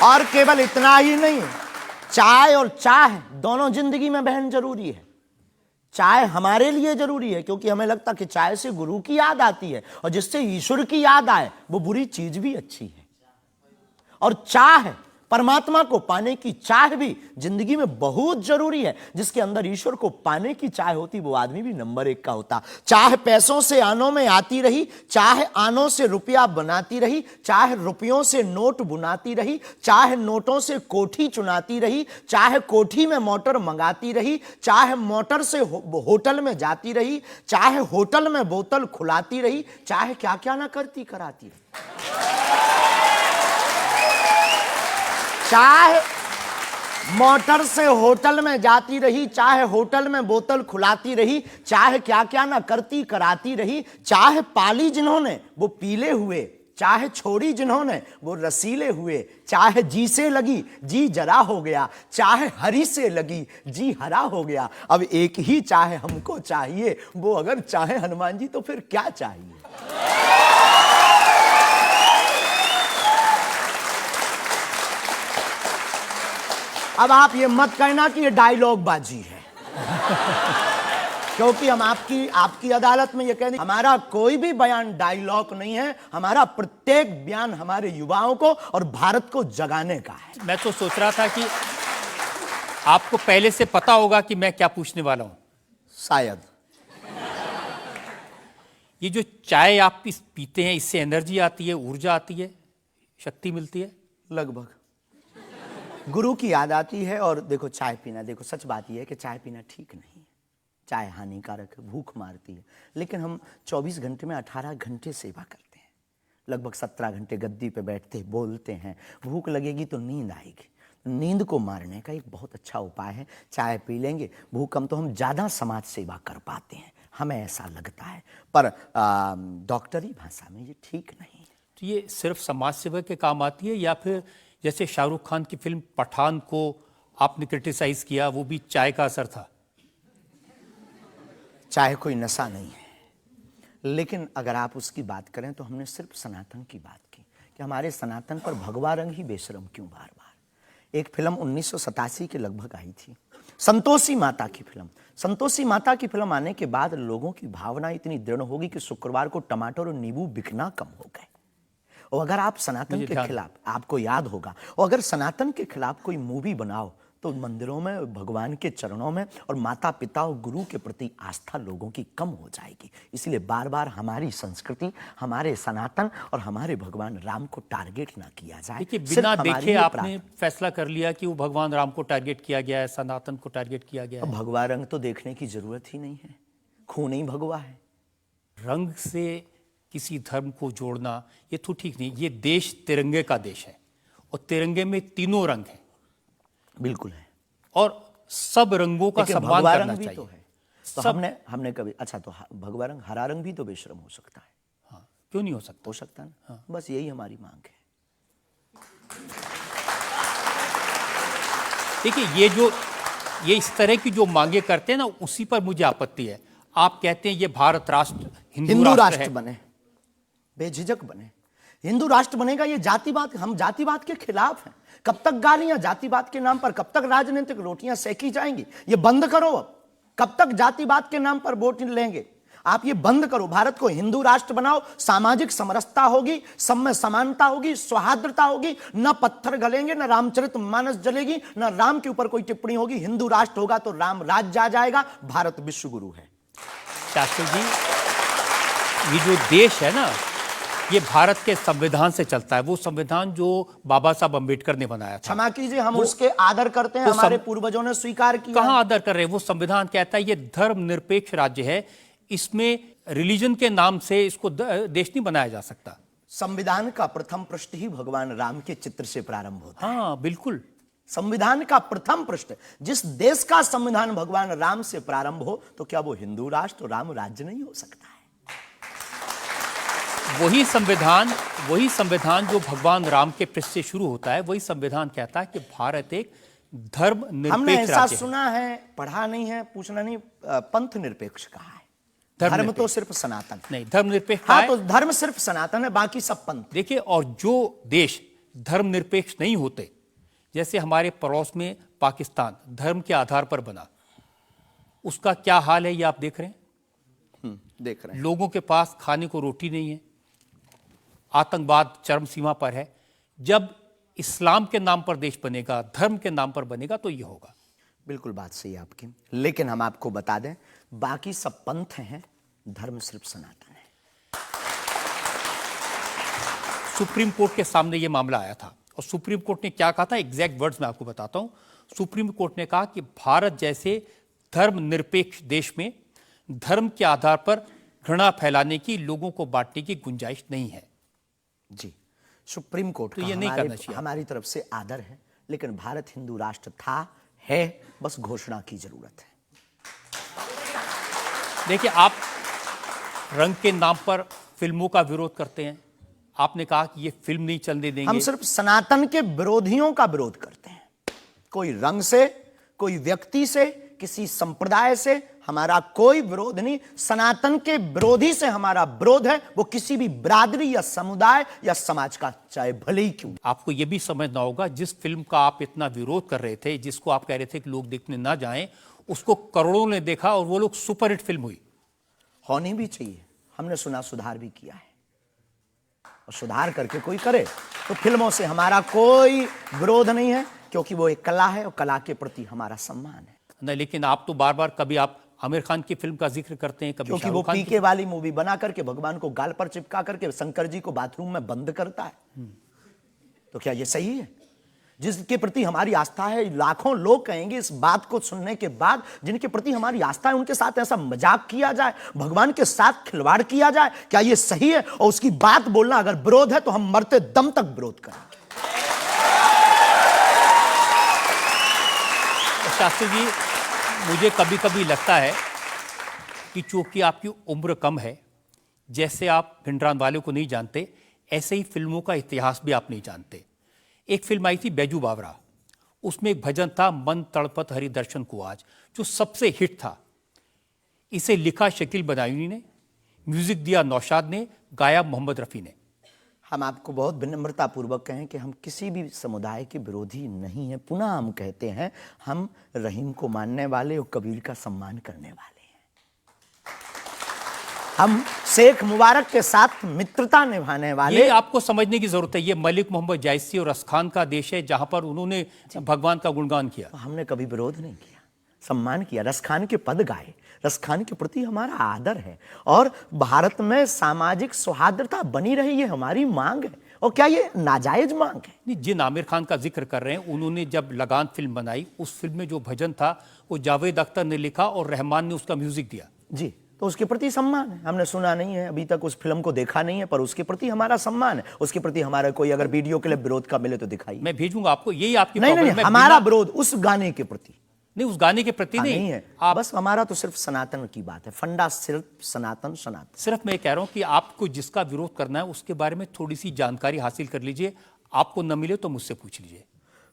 D: और केवल इतना ही नहीं, चाय और चाह दोनों जिंदगी में बहन जरूरी है। चाय हमारे लिए जरूरी है क्योंकि हमें लगता कि चाय से गुरु की याद आती है, और जिससे ईश्वर की याद आए वो बुरी चीज भी अच्छी है। और चाह, परमात्मा को पाने की चाह भी जिंदगी में बहुत जरूरी है। जिसके अंदर ईश्वर को पाने की चाह होती, वो आदमी भी नंबर 1 का होता। चाह पैसों से आनों में आती रही, चाह आनों से रुपया बनाती रही, चाह रुपयों से नोट बुनाती रही, चाह नोटों से कोठी चुनाती रही, चाह कोठी में मोटर मंगाती रही, चाह मोटर से होटल में जाती रही, चाहे होटल में बोतल खुलाती रही, चाहे क्या क्या ना करती कराती रही। चाहे मोटर से होटल में जाती रही, चाहे होटल में बोतल खुलाती रही, चाहे क्या क्या ना करती कराती रही, चाहे पाली जिन्होंने वो पीले हुए, चाहे छोड़ी जिन्होंने वो रसीले हुए, चाहे जी से लगी जी जरा हो गया, चाहे हरी से लगी जी हरा हो गया। अब एक ही चाहे हमको चाहिए, वो अगर चाहे हनुमान जी तो फिर क्या चाहिए। अब आप ये मत कहना कि ये डायलॉग बाजी है क्योंकि हम आपकी अदालत में ये कहने, हमारा कोई भी बयान डायलॉग नहीं है। हमारा प्रत्येक बयान हमारे युवाओं को और भारत को जगाने का है।
A: मैं तो सोच रहा था कि आपको पहले से पता होगा कि मैं क्या पूछने वाला हूं।
D: शायद
A: ये जो चाय आप पीते हैं, इससे एनर्जी आती है, ऊर्जा आती है, शक्ति मिलती है?
D: लगभग गुरु की याद आती है। और देखो चाय पीना, देखो सच बात यह है कि चाय पीना ठीक नहीं है, चाय हानिकारक है, भूख मारती है। लेकिन हम 24 घंटे में 18 घंटे सेवा करते हैं, लगभग 17 घंटे गद्दी पे बैठते बोलते हैं। भूख लगेगी तो नींद आएगी, नींद को मारने का एक बहुत अच्छा उपाय है चाय पी लेंगे। भूख कम तो हम ज़्यादा समाज सेवा कर पाते हैं, हमें ऐसा लगता है, पर डॉक्टरी भाषा में ये ठीक नहीं है।
A: तो ये सिर्फ समाज सेवा के काम आती है, या फिर जैसे शाहरुख खान की फिल्म पठान को आपने क्रिटिसाइज किया, वो भी चाय का असर था?
D: चाय कोई नशा नहीं है, लेकिन अगर आप उसकी बात करें तो हमने सिर्फ सनातन की बात की कि हमारे सनातन पर भगवा रंग ही बेशरम क्यों बार बार। एक फिल्म 1987 के लगभग आई थी, संतोषी माता की फिल्म। संतोषी माता की फिल्म आने के बाद लोगों की भावना इतनी दृढ़ होगी कि शुक्रवार को टमाटर और नींबू बिकना कम हो गए। और अगर आप सनातन के खिलाफ, आपको याद होगा, और अगर सनातन के खिलाफ कोई मूवी बनाओ तो मंदिरों में, भगवान के चरणों में और माता पिता और गुरु के प्रति आस्था लोगों की कम हो जाएगी। इसलिए बार बार हमारी संस्कृति, हमारे सनातन और हमारे भगवान राम को टारगेट ना किया जाए।
A: देखिए, बिना देखे आपने फैसला कर लिया कि वो भगवान राम को टारगेट किया गया है, सनातन को टारगेट किया गया है।
D: भगवा रंग तो देखने की जरूरत ही नहीं है, खून ही भगवा है।
A: रंग से किसी धर्म को जोड़ना ये तो ठीक नहीं। ये देश तिरंगे का देश है और तिरंगे में तीनों रंग हैं।
D: बिल्कुल है,
A: और सब रंगों का सम्मान करना
D: भी
A: चाहिए।
D: तो है। तो हमने कभी, अच्छा तो भगवा रंग, हरा रंग भी तो बेशर्म हो सकता है।
A: हाँ, क्यों नहीं हो सकता?
D: हो सकता है ना। बस यही हमारी मांग है।
A: देखिए, ये इस तरह की जो मांगे करते हैं ना, उसी पर मुझे आपत्ति है। आप कहते हैं ये भारत राष्ट्र
D: हिंदू राष्ट्र बने, बेझिझक बने, हिंदू राष्ट्र बनेगा। ये जातिवाद, हम जातिवाद के खिलाफ हैं। कब तक गालियां जातिवाद के नाम पर, कब तक राजनीतिक रोटियां सेकी जाएंगी? ये बंद करो अब। कब तक जातिवाद के नाम पर वोट लेंगे? आप ये बंद करो। भारत को हिंदू राष्ट्र बनाओ, सामाजिक समरसता होगी, सब में समानता होगी, सौहार्दता होगी, न पत्थर गलेंगे, न रामचरितमानस जलेगी, न राम के ऊपर कोई टिप्पणी होगी। हिंदू राष्ट्र होगा तो राम राज्य आ जाएगा। भारत विश्व गुरु है।
A: शास्त्री जी, ये जो देश है ना, ये भारत के संविधान से चलता है। वो संविधान जो बाबा साहब अंबेडकर ने बनाया था।
D: क्षमा कीजिए, हम उसके आदर करते हैं, हमारे पूर्वजों ने स्वीकार किया।
A: कहां आदर कर रहे हैं? वो संविधान कहता है ये धर्मनिरपेक्ष राज्य है, इसमें रिलीजन के नाम से इसको देश नहीं बनाया जा सकता।
D: संविधान का प्रथम पृष्ठ ही भगवान राम के चित्र से प्रारंभ होता है।
A: हाँ, बिल्कुल।
D: संविधान का प्रथम पृष्ठ, जिस देश का संविधान भगवान राम से प्रारंभ हो, तो क्या वो हिंदू राष्ट्र, राम राज्य नहीं हो सकता है?
A: वही संविधान जो भगवान राम के पृष्ठ से शुरू होता है, वही संविधान कहता है कि भारत एक धर्मनिरपेक्ष
D: हमने
A: राज्य
D: ऐसा
A: है।
D: सुना है, पढ़ा नहीं है, पूछना नहीं, पंथ निरपेक्ष कहा है। धर्म तो सिर्फ सनातन
A: नहीं, धर्मनिरपेक्ष।
D: हाँ, तो धर्म सिर्फ सनातन है, बाकी सब पंथ।
A: देखिए, और जो देश धर्मनिरपेक्ष नहीं होते, जैसे हमारे पड़ोस में पाकिस्तान धर्म के आधार पर बना, उसका क्या हाल है ये आप देख रहे हैं।
D: देख रहे हैं।
A: लोगों के पास खाने को रोटी नहीं है, आतंकवाद चरम सीमा पर है। जब इस्लाम के नाम पर देश बनेगा, धर्म के नाम पर बनेगा, तो ये होगा।
D: बिल्कुल बात सही है आपकी, लेकिन हम आपको बता दें, बाकी सब पंथ हैं, धर्म सिर्फ सनातन है।
A: सुप्रीम कोर्ट के सामने ये मामला आया था और सुप्रीम कोर्ट ने क्या कहा था, एग्जैक्ट वर्ड्स मैं आपको बताता हूं। सुप्रीम कोर्ट ने कहा कि भारत जैसे धर्मनिरपेक्ष देश में धर्म के आधार पर घृणा फैलाने की, लोगों को बांटने की गुंजाइश नहीं है।
D: जी, सुप्रीम कोर्ट
A: तो
D: का
A: ये नहीं करना चाहिए।
D: हमारी तरफ से आदर है, लेकिन भारत हिंदू राष्ट्र था, है, बस घोषणा की जरूरत है।
A: देखिए, आप रंग के नाम पर फिल्मों का विरोध करते हैं। आपने कहा कि ये फिल्म नहीं चलने देंगे।
D: हम सिर्फ सनातन के विरोधियों का विरोध करते हैं। कोई रंग से, कोई व्यक्ति से, किसी संप्रदाय से हमारा कोई विरोध नहीं। सनातन के विरोधी से हमारा विरोध है, वो किसी भी बिरादरी या समुदाय या समाज का, चाहे भले ही क्यों।
A: आपको यह भी समझना होगा, जिस फिल्म का आप इतना विरोध कर रहे थे, जिसको आप कह रहे थे कि लोग देखने ना जाएं, उसको करोड़ों ने देखा और वो लोग सुपरहिट फिल्म हुई।
D: होनी भी चाहिए। हमने सुना सुधार भी किया है, और सुधार करके कोई करे तो फिल्मों से हमारा कोई विरोध नहीं है, क्योंकि वो एक कला है और कला के प्रति हमारा सम्मान है।
A: नहीं, लेकिन आप तो बार बार, कभी आप आमिर खान की फिल्म का जिक्र करते हैं, कभी
D: क्योंकि वो पीके वाली मूवी बना करके भगवान को गाल पर चिपका करके शंकर जी को बाथरूम में बंद करता है। तो क्या ये सही है? जिसके प्रति हमारी आस्था है, लाखों लोग कहेंगे इस बात को सुनने के बाद, जिनके प्रति हमारी आस्था है, उनके साथ ऐसा मजाक किया जाए, भगवान के साथ खिलवाड़ किया जाए, क्या ये सही है? और उसकी बात बोलना अगर विरोध है तो हम मरते दम तक विरोध करेंगे।
A: शास्त्री जी, मुझे कभी कभी लगता है कि चूंकि आपकी उम्र कम है, जैसे आप भिंडरान वाले को नहीं जानते, ऐसे ही फिल्मों का इतिहास भी आप नहीं जानते। एक फिल्म आई थी बैजू बावरा, उसमें एक भजन था, मन तड़पत हरि दर्शन को आज, जो सबसे हिट था। इसे लिखा शकील बदायूनी ने, म्यूजिक दिया नौशाद ने, गाया मोहम्मद रफ़ी ने।
D: हम आपको बहुत विनम्रता पूर्वक कहें कि हम किसी भी समुदाय के विरोधी नहीं हैं। पुनः हम कहते हैं, हम रहीम को मानने वाले और कबीर का सम्मान करने वाले हैं। हम शेख मुबारक के साथ मित्रता निभाने वाले।
A: ये आपको समझने की जरूरत है, ये मलिक मोहम्मद जायसी और रसखान का देश है जहां पर उन्होंने भगवान का गुणगान किया।
D: हमने कभी विरोध नहीं किया, सम्मान किया, रसखान के पद गाए, रसखान के प्रति हमारा आदर है और भारत में सामाजिक सौहार्दता बनी रही है हमारी मांग है। और क्या ये नाजायज मांग है?
A: नहीं, जिन आमिर खान का जिक्र कर रहे हैं, उन्होंने जब लगान फिल्म बनाई, उस फिल्म में जो भजन था वो जावेद अख्तर ने लिखा और रहमान ने उसका म्यूजिक दिया।
D: जी, तो उसके प्रति सम्मान है। हमने सुना नहीं है, अभी तक उस फिल्म को देखा नहीं है, पर उसके प्रति हमारा सम्मान है। उसके प्रति हमारा कोई अगर वीडियो के लिए विरोध का मिले तो दिखाइए।
A: मैं भेजूंगा आपको, यही आपकी
D: नहीं,
A: प्रॉब्लम है।
D: हमारा विरोध उस गाने के प्रति
A: नहीं, उस गाने के प्रति नहीं
D: है।
A: आप
D: बस हमारा तो सिर्फ सनातन की बात है, फंडा सिर्फ सनातन।
A: सिर्फ मैं कह रहा हूं कि आपको जिसका विरोध करना है उसके बारे में थोड़ी सी जानकारी हासिल कर लीजिए। आपको न मिले तो मुझसे पूछ लीजिए।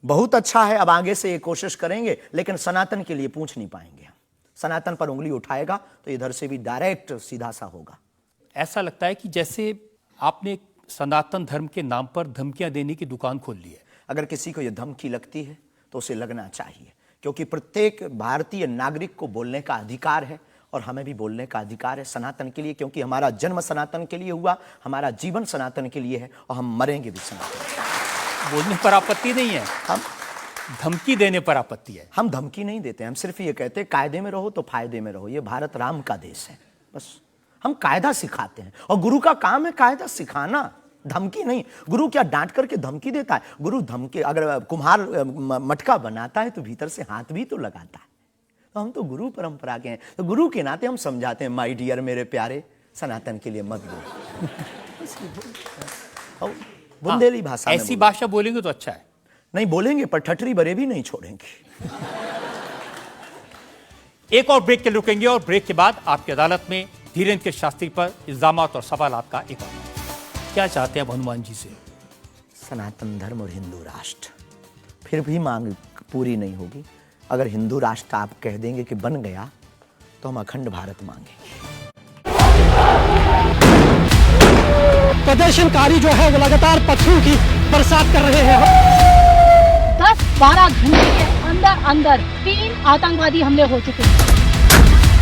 D: बहुत अच्छा है, अब आगे से ये कोशिश करेंगे, लेकिन सनातन के लिए पूछ नहीं पाएंगे। सनातन पर उंगली उठाएगा तो इधर से भी डायरेक्ट सीधा सा होगा।
A: ऐसा लगता है कि जैसे आपने सनातन धर्म के नाम पर धमकियां देने की दुकान खोल ली है।
D: अगर किसी को यह धमकी लगती है तो उसे लगना चाहिए, क्योंकि प्रत्येक भारतीय नागरिक को बोलने का अधिकार है और हमें भी बोलने का अधिकार है सनातन के लिए, क्योंकि हमारा जन्म सनातन के लिए हुआ, हमारा जीवन सनातन के लिए है और हम मरेंगे भी सनातन।
A: बोलने पर आपत्ति नहीं है,
D: हम
A: धमकी देने पर आपत्ति है।
D: हम धमकी नहीं देते, हम सिर्फ ये कहते हैं कायदे में रहो तो फायदे में रहो। ये भारत राम का देश है, बस हम कायदा सिखाते हैं और गुरु का काम है कायदा सिखाना, धमकी नहीं। गुरु क्या डांट करके धमकी देता है? गुरु धमकी, अगर कुम्हार मटका बनाता है तो भीतर से हाथ भी तो लगाता है। तो हम तो गुरु परंपरा के हैं, तो गुरु के नाते हम समझाते हैं, माय डियर मेरे प्यारे, सनातन के लिए मत बोलो। बुंदेली भाषा में
A: ऐसी भाषा बोलेंगे तो अच्छा है।
D: नहीं बोलेंगे, पर ठठरी बरे भी नहीं छोड़ेंगे।
A: एक और ब्रेक के लिए रुकेंगे और ब्रेक के बाद आपकी अदालत में धीरेन्द्र शास्त्री पर इल्जामात और सवालात का एक और। क्या चाहते हैं हनुमान जी से?
D: सनातन धर्म और हिंदू राष्ट्र। फिर भी मांग पूरी नहीं होगी। अगर हिंदू राष्ट्र आप कह देंगे कि बन गया तो हम अखंड भारत मांगेंगे।
B: प्रदर्शनकारी जो है वो लगातार पत्थरों की बरसात कर रहे हैं।
I: 10-12 घंटे के अंदर अंदर 3 आतंकवादी हमले हो चुके हैं।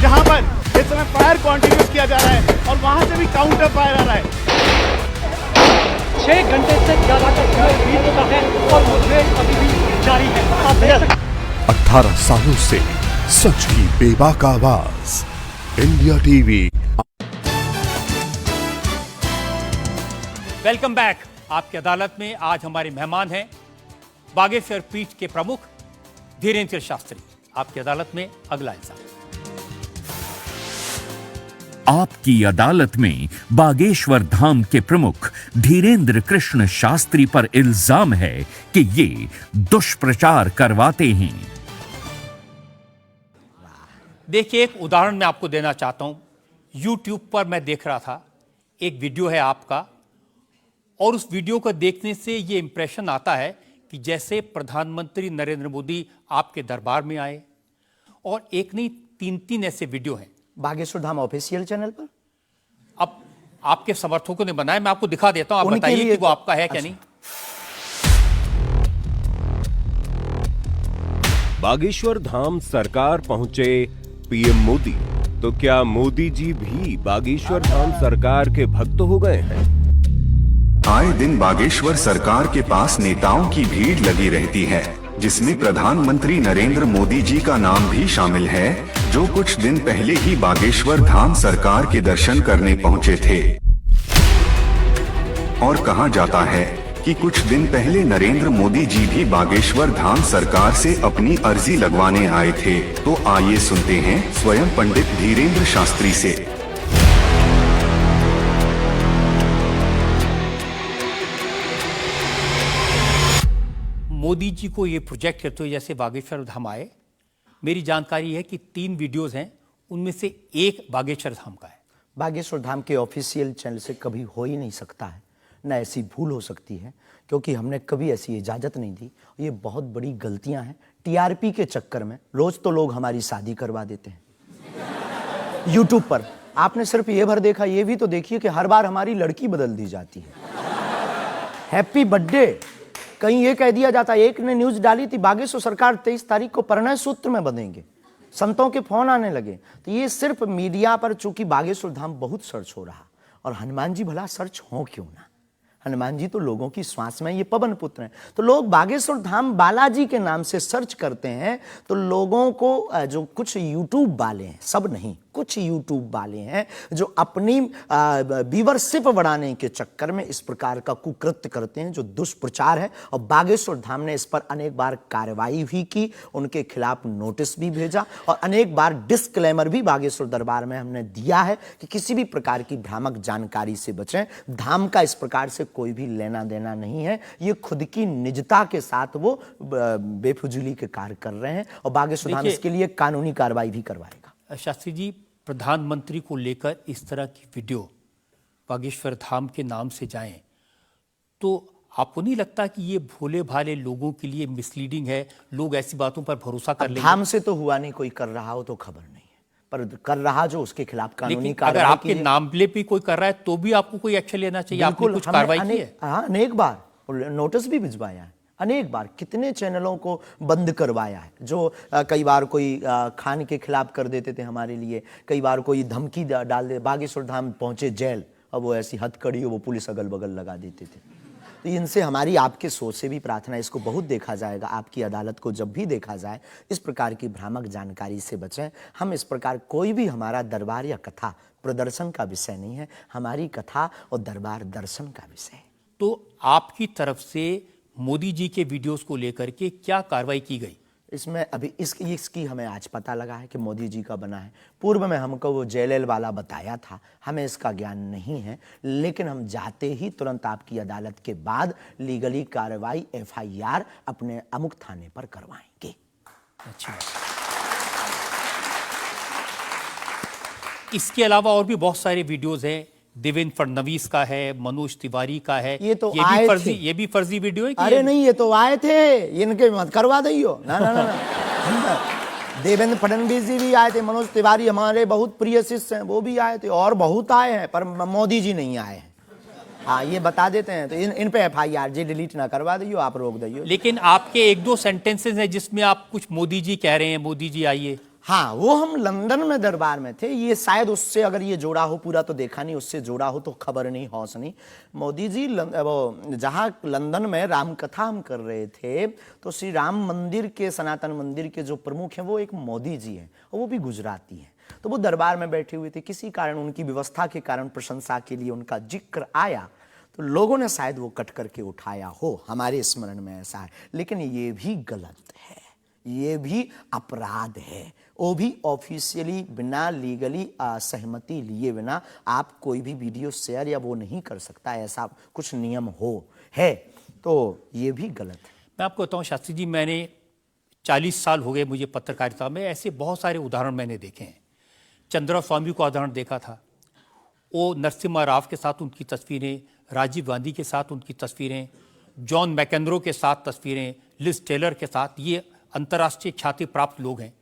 G: जहां पर इस समय फायर कंटिन्यूस किया जा रहा है और वहां से भी काउंटर फायर आ रहा है।
F: 6 घंटे से ज्यादा का समय बीत चुका है और मुठभेड़ अभी भी जारी है।
J: 18 सालों से सच की बेबाक आवाज, इंडिया टीवी।
A: Welcome back. आपकी अदालत में आज हमारे मेहमान हैं बागेश्वर पीठ के प्रमुख धीरेन्द्र शास्त्री। आपकी अदालत में अगला इल्जाम।
C: आपकी अदालत में बागेश्वर धाम के प्रमुख धीरेन्द्र कृष्ण शास्त्री पर इल्जाम है कि ये दुष्प्रचार करवाते हैं।
A: देखिए, एक उदाहरण मैं आपको देना चाहता हूं। YouTube पर मैं देख रहा था, एक वीडियो है आपका, और उस वीडियो को देखने से ये इंप्रेशन आता है कि जैसे प्रधानमंत्री नरेंद्र मोदी आपके दरबार में आए, और एक नहीं 3 ऐसे वीडियो हैं
D: बागेश्वर धाम ऑफिशियल चैनल पर।
A: अब आपके समर्थकों ने बनाया, मैं आपको दिखा देता हूं, आप
D: उनके
A: बताइए
D: लिए
A: कि वो आपका है क्या
D: अच्छा।
A: नहीं।
K: बागेश्वर धाम सरकार पहुंचे पीएम मोदी, तो क्या मोदी जी भी बागेश्वर धाम सरकार के भक्त हो गए हैं?
L: आए दिन बागेश्वर सरकार के पास नेताओं की भीड़ लगी रहती है, जिसमें प्रधानमंत्री नरेंद्र मोदी जी का नाम भी शामिल है, जो कुछ दिन पहले ही बागेश्वर धाम सरकार के दर्शन करने पहुंचे थे। और कहा जाता है कि कुछ दिन पहले नरेंद्र मोदी जी भी बागेश्वर धाम सरकार से अपनी अर्जी लगवाने आए थे। तो आइए सुनते हैं स्वयं पंडित धीरेन्द्र शास्त्री से।
A: मोदी जी को ये प्रोजेक्ट करते हुए जैसे बागेश्वर धाम आए, मेरी जानकारी है कि 3 वीडियोस हैं, उनमें से एक बागेश्वर धाम का है।
D: बागेश्वर धाम के ऑफिशियल चैनल से कभी हो ही नहीं सकता है, न ऐसी भूल हो सकती है, क्योंकि हमने कभी ऐसी इजाज़त नहीं दी। ये बहुत बड़ी गलतियां हैं। टीआरपी के चक्कर में रोज तो लोग हमारी शादी करवा देते हैं यूट्यूब पर। आपने सिर्फ ये भर देखा, ये भी तो देखिए कि हर बार हमारी लड़की बदल दी जाती है। हैप्पी बर्थडे कहीं ये कह दिया जाता है। एक ने न्यूज डाली थी, बागेश्वर सरकार 23 तारीख को परिणय सूत्र में बंधेंगे। संतों के फोन आने लगे। तो ये सिर्फ मीडिया पर, चूंकि बागेश्वर धाम बहुत सर्च हो रहा, और हनुमान जी भला सर्च हो क्यों ना, हनुमान जी तो लोगों की श्वास में, ये पवन पुत्र हैं। तो लोग बागेश्वर धाम बालाजी के नाम से सर्च करते हैं, तो लोगों को जो कुछ यूट्यूब वाले हैं, सब नहीं, कुछ यूट्यूब वाले हैं जो अपनी व्यूअरशिप बढ़ाने के चक्कर में इस प्रकार का कुकृत्य करते हैं, जो दुष्प्रचार है। और बागेश्वर धाम ने इस पर अनेक बार कार्रवाई भी की, उनके खिलाफ नोटिस भी भेजा, और अनेक बार डिस्क्लेमर भी बागेश्वर दरबार में हमने दिया है कि किसी भी प्रकार की भ्रामक जानकारी से बचें। धाम का इस प्रकार से कोई भी लेना देना नहीं है, ये खुद की निजता के साथ वो बेफुजूली के कार्य कर रहे हैं, और बागेश्वर धाम इसके लिए कानूनी कार्रवाई भी करवाएगा।
A: शास्त्री जी, प्रधानमंत्री को लेकर इस तरह की वीडियो बागेश्वर धाम के नाम से जाएं, तो आपको नहीं लगता कि ये भोले भाले लोगों के लिए मिसलीडिंग है? लोग ऐसी बातों पर भरोसा कर लेंगे।
D: धाम से तो हुआ नहीं, कोई कर रहा हो तो खबर नहीं है, पर कर रहा जो उसके खिलाफ कानूनी कार्रवाई।
A: अगर आपके नाम ले भी कोई कर रहा है तो भी आपको कोई एक्शन लेना चाहिए। आपने कुछ कार्रवाई की है?
D: हाँ, अनेक बार नोटिस भी भिजवाया है, अनेक बार कितने चैनलों को बंद करवाया है, जो कई बार कोई खान के खिलाफ कर देते थे हमारे लिए, कई बार कोई धमकी डाल दे, बागेश्वर धाम पहुंचे जेल, अब वो ऐसी हथकड़ी हो, वो पुलिस अगल बगल लगा देते थे। तो इनसे हमारी आपके सोच से भी प्रार्थना, इसको बहुत देखा जाएगा, आपकी अदालत को जब भी देखा जाए, इस प्रकार की भ्रामक जानकारी से बचें। हम इस प्रकार, कोई भी हमारा दरबार या कथा प्रदर्शन का विषय नहीं है, हमारी कथा और दरबार दर्शन का विषय है।
A: तो आपकी तरफ से मोदी जी के वीडियोस को लेकर के क्या कार्रवाई की गई?
D: इसमें अभी इसकी हमें आज पता लगा है कि मोदी जी का बना है। पूर्व में हमको वो जेएलएल वाला बताया था, हमें इसका ज्ञान नहीं है, लेकिन हम जाते ही तुरंत आपकी अदालत के बाद लीगली कार्रवाई एफआईआर अपने अमुक थाने पर करवाएंगे।
A: अच्छा, इसके अलावा और भी बहुत सारे वीडियोस हैं। देवेंद्र फडणवीस का है, मनोज तिवारी का है,
D: ये तो आए थे।
A: ये भी फर्जी वीडियो है?
D: अरे नहीं, ये तो आए थे, इनके मत करवा दियो। ना ना ना, ना। देवेंद्र फडणवीस जी भी आए थे, मनोज तिवारी हमारे बहुत प्रिय शिष्य हैं, वो भी आए थे, और बहुत आए हैं, पर मोदी जी नहीं आए हैं। हाँ, ये बता देते हैं, तो इन पे एफआईआर जी डिलीट ना करवा दियो, आप रोक दियो।
A: लेकिन आपके एक दो सेंटेंसेस हैं जिसमें आप कुछ मोदी जी कह रहे हैं, मोदी जी आइए।
D: हाँ, वो हम लंदन में दरबार में थे, ये शायद उससे अगर ये जोड़ा हो, पूरा तो देखा नहीं, उससे जोड़ा हो तो खबर नहीं, हौस नहीं। मोदी जी वो जहाँ लंदन में राम कथा हम कर रहे थे, तो श्री राम मंदिर के, सनातन मंदिर के जो प्रमुख हैं वो एक मोदी जी हैं, और वो भी गुजराती हैं। तो वो दरबार में बैठे हुए थे, किसी कारण उनकी व्यवस्था के कारण प्रशंसा के लिए उनका जिक्र आया, तो लोगों ने शायद वो कट करके उठाया हो, हमारे स्मरण में ऐसा है। लेकिन ये भी गलत है, ये भी अपराध है, वो भी ऑफिशियली बिना लीगली सहमति लिए बिना आप कोई भी वीडियो शेयर या वो नहीं कर सकता, ऐसा कुछ नियम है, तो ये भी गलत है।
A: मैं आपको बताऊं शास्त्री जी, मैंने 40 साल हो गए मुझे पत्रकारिता में, ऐसे बहुत सारे उदाहरण मैंने देखे हैं। चंद्रा स्वामी को उदाहरण देखा था, वो नरसिम्हा राव के साथ उनकी तस्वीरें, राजीव गांधी के साथ उनकी तस्वीरें, जॉन मैकेंद्रो के साथ तस्वीरें, लिज टेलर के साथ, ये अंतर्राष्ट्रीय ख्याति प्राप्त लोग हैं,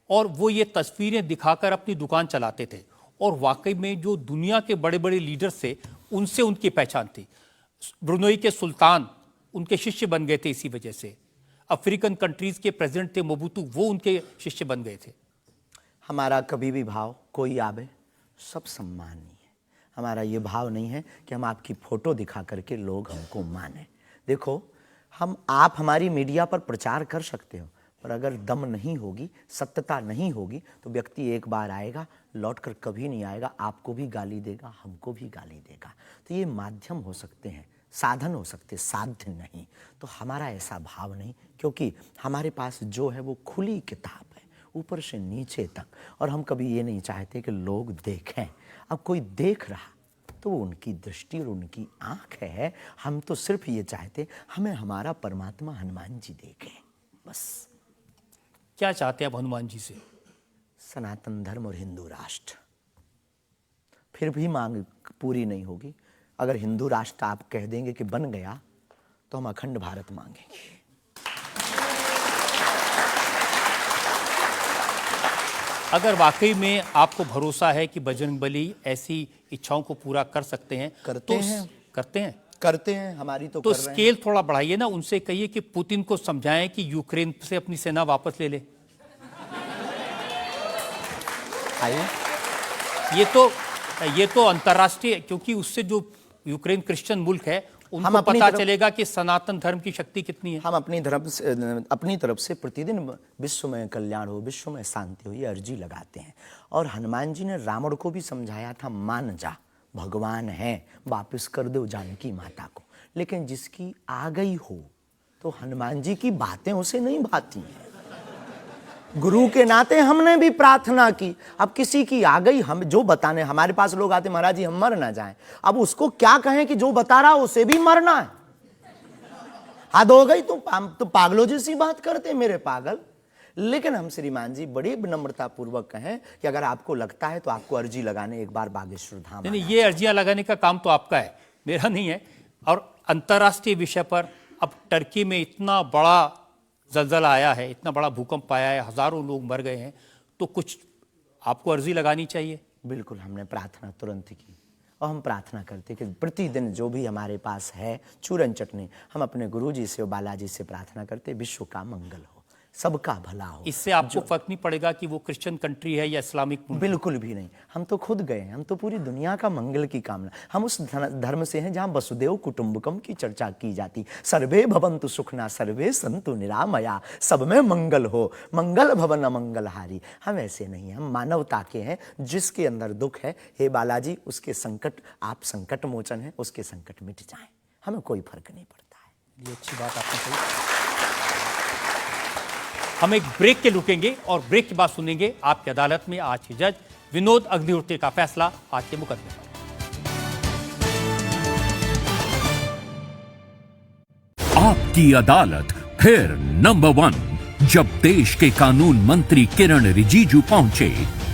A: और वो ये तस्वीरें दिखाकर अपनी दुकान चलाते थे, और वाकई में जो दुनिया के बड़े बड़े लीडर्स थे उनसे उनकी पहचान थी। ब्रुनई के सुल्तान उनके शिष्य बन गए थे इसी वजह से। अफ्रीकन कंट्रीज के प्रेसिडेंट थे मोबुतू, वो उनके शिष्य बन गए थे।
D: हमारा कभी भी भाव, कोई आवे सब सम्मानीय है, हमारा ये भाव नहीं है कि हम आपकी फोटो दिखा करके लोग हमको माने। देखो, आप हमारी मीडिया पर प्रचार कर सकते हो, पर अगर दम नहीं होगी, सत्यता नहीं होगी, तो व्यक्ति एक बार आएगा, लौटकर कभी नहीं आएगा, आपको भी गाली देगा, हमको भी गाली देगा। तो ये माध्यम हो सकते हैं, साधन हो सकते, साध्य नहीं। तो हमारा ऐसा भाव नहीं, क्योंकि हमारे पास जो है वो खुली किताब है, ऊपर से नीचे तक, और हम कभी ये नहीं चाहते कि लोग देखें। अब कोई देख रहा तो वो उनकी दृष्टि और उनकी आंख है, हम तो सिर्फ ये चाहते हमें हमारा परमात्मा हनुमान जी देखें, बस।
A: क्या चाहते हैं आप हनुमान जी से?
D: सनातन धर्म और हिंदू राष्ट्र। फिर भी मांग पूरी नहीं होगी, अगर हिंदू राष्ट्र आप कह देंगे कि बन गया, तो हम अखंड भारत मांगेंगे।
A: अगर वाकई में आपको भरोसा है कि बजरंगबली ऐसी इच्छाओं को पूरा कर सकते हैं,
D: करते हैं, हमारी तो कर
A: स्केल रहे हैं। थोड़ा बढ़ाइए ना, उनसे कहिए कि पुतिन को समझाएं कि यूक्रेन से अपनी सेना वापस ले ले। ये तो अंतर्राष्ट्रीय, क्योंकि उससे जो यूक्रेन क्रिश्चियन मुल्क है उनको पता चलेगा कि सनातन धर्म की शक्ति कितनी है।
D: हम अपनी तरफ से प्रतिदिन विश्व में कल्याण हो, विश्व में शांति हो, ये अर्जी लगाते हैं। और हनुमान जी ने रावण को भी समझाया था, मान जा भगवान है, वापस कर दो जानकी माता को। लेकिन जिसकी आ गई हो तो हनुमान जी की बातें उसे नहीं भाती हैं। गुरु के नाते हमने भी प्रार्थना की। अब किसी की आ गई, हम जो बताने, हमारे पास लोग आते, महाराज जी हम मर ना जाएं। अब उसको क्या कहें कि जो बता रहा उसे भी मरना है। हद हो गई, तो पागलों जैसी बात करते मेरे पागल। लेकिन हम श्रीमान जी बड़ी विनम्रता पूर्वक कहें कि अगर आपको लगता है तो आपको अर्जी लगाने एक बार बागेश्वर धाम।
A: नहीं, ये अर्जियां लगाने का काम तो आपका है, मेरा नहीं है। और अंतर्राष्ट्रीय विषय पर अब टर्की में इतना बड़ा जलजला आया है, इतना बड़ा भूकंप आया है, हजारों लोग मर गए हैं, तो कुछ आपको अर्जी लगानी चाहिए।
D: बिल्कुल, हमने प्रार्थना तुरंत की और हम प्रार्थना करते कि प्रतिदिन जो भी हमारे पास है चूरन चटनी, हम अपने गुरुजी से और बालाजी से प्रार्थना करते विश्व का मंगल हो, सबका भला हो।
A: इससे आपको फर्क नहीं पड़ेगा कि वो क्रिश्चियन कंट्री है या इस्लामिक मुल्क?
D: बिल्कुल भी नहीं। हम तो खुद गए, हम तो पूरी दुनिया का मंगल की कामना। हम उस धर्म से हैं जहां वसुदेव कुटुंबकम की चर्चा की जाती। सर्वे भवन्तु सुखना सर्वे सन्तु निरामया, सब में मंगल हो, मंगल भवन अमंगलहारी। हम ऐसे नहीं हैं, हम मानवता के हैं। जिसके अंदर दुख है, हे बालाजी उसके संकट, आप संकट मोचन है, उसके संकट मिट जाएं, हमें कोई फर्क नहीं पड़ता है।
A: ये अच्छी बात आपने कही। हम एक ब्रेक के रुकेंगे और ब्रेक के बाद सुनेंगे आपकी अदालत में आज के जज विनोद अग्निहोत्री का फैसला आज के मुकदमे पर।
C: आपकी अदालत फिर नंबर 1। जब देश के कानून मंत्री किरण रिजिजू पहुंचे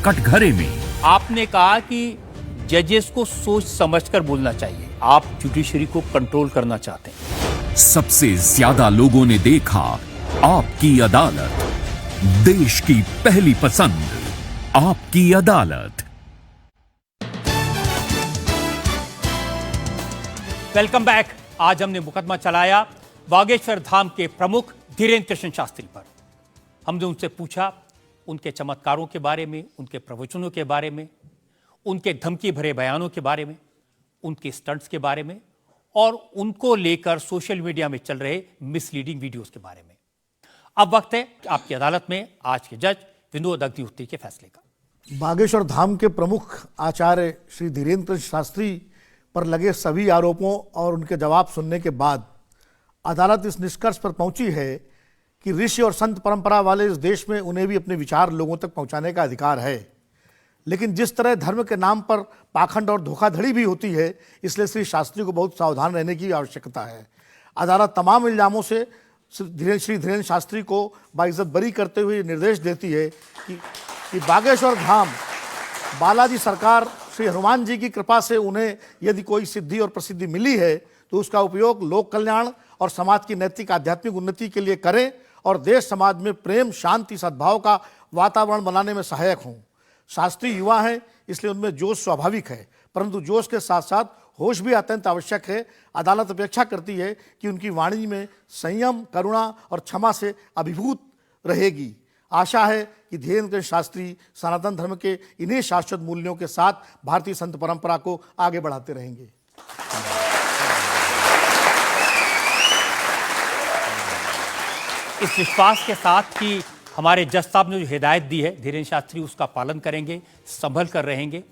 C: कटघरे में।
A: आपने कहा कि जजेस को सोच समझकर बोलना चाहिए, आप जुडिशरी को कंट्रोल करना चाहते हैं।
C: सबसे ज्यादा लोगों ने देखा आपकी अदालत, देश की पहली पसंद आपकी अदालत।
A: Welcome back. आज हमने मुकदमा चलाया बागेश्वर धाम के प्रमुख धीरेन्द्र कृष्ण शास्त्री पर। हमने उनसे पूछा उनके चमत्कारों के बारे में, उनके प्रवचनों के बारे में, उनके धमकी भरे बयानों के बारे में, उनके स्टंट्स के बारे में और उनको लेकर सोशल मीडिया में चल रहे मिसलीडिंग वीडियोस के बारे में। अब वक्त है आपकी अदालत में आज के जज विनोद अग्निहोत्री के फैसले का।
B: बागेश्वर धाम के प्रमुख आचार्य श्री धीरेन्द्र शास्त्री पर लगे सभी आरोपों और उनके जवाब सुनने के बाद अदालत इस निष्कर्ष पर पहुंची है कि ऋषि और संत परंपरा वाले इस देश में उन्हें भी अपने विचार लोगों तक पहुंचाने का अधिकार है। लेकिन जिस तरह धर्म के नाम पर पाखंड और धोखाधड़ी भी होती है, इसलिए श्री शास्त्री को बहुत सावधान रहने की आवश्यकता है। अदालत तमाम इल्जामों से श्री धीरेन्द्र शास्त्री को बाइज्जत बरी करते हुए निर्देश देती है कि बागेश्वर धाम बालाजी सरकार श्री हनुमान जी की कृपा से उन्हें यदि कोई सिद्धि और प्रसिद्धि मिली है तो उसका उपयोग लोक कल्याण और समाज की नैतिक आध्यात्मिक उन्नति के लिए करें और देश समाज में प्रेम, शांति, सद्भाव का वातावरण बनाने में सहायक हों। शास्त्री युवा हैं, इसलिए उनमें जोश स्वाभाविक है, परंतु जोश के साथ साथ होश भी अत्यंत आवश्यक है। अदालत अपेक्षा करती है कि उनकी वाणी में संयम, करुणा और क्षमा से अभिभूत रहेगी। आशा है कि धीरेन्द्र शास्त्री सनातन धर्म के इन्हीं शाश्वत मूल्यों के साथ भारतीय संत परंपरा को आगे बढ़ाते रहेंगे।
A: इस विश्वास के साथ कि हमारे जज साहब ने जो हिदायत दी है धीरेन्द्र शास्त्री उसका पालन करेंगे, संभल कर रहेंगे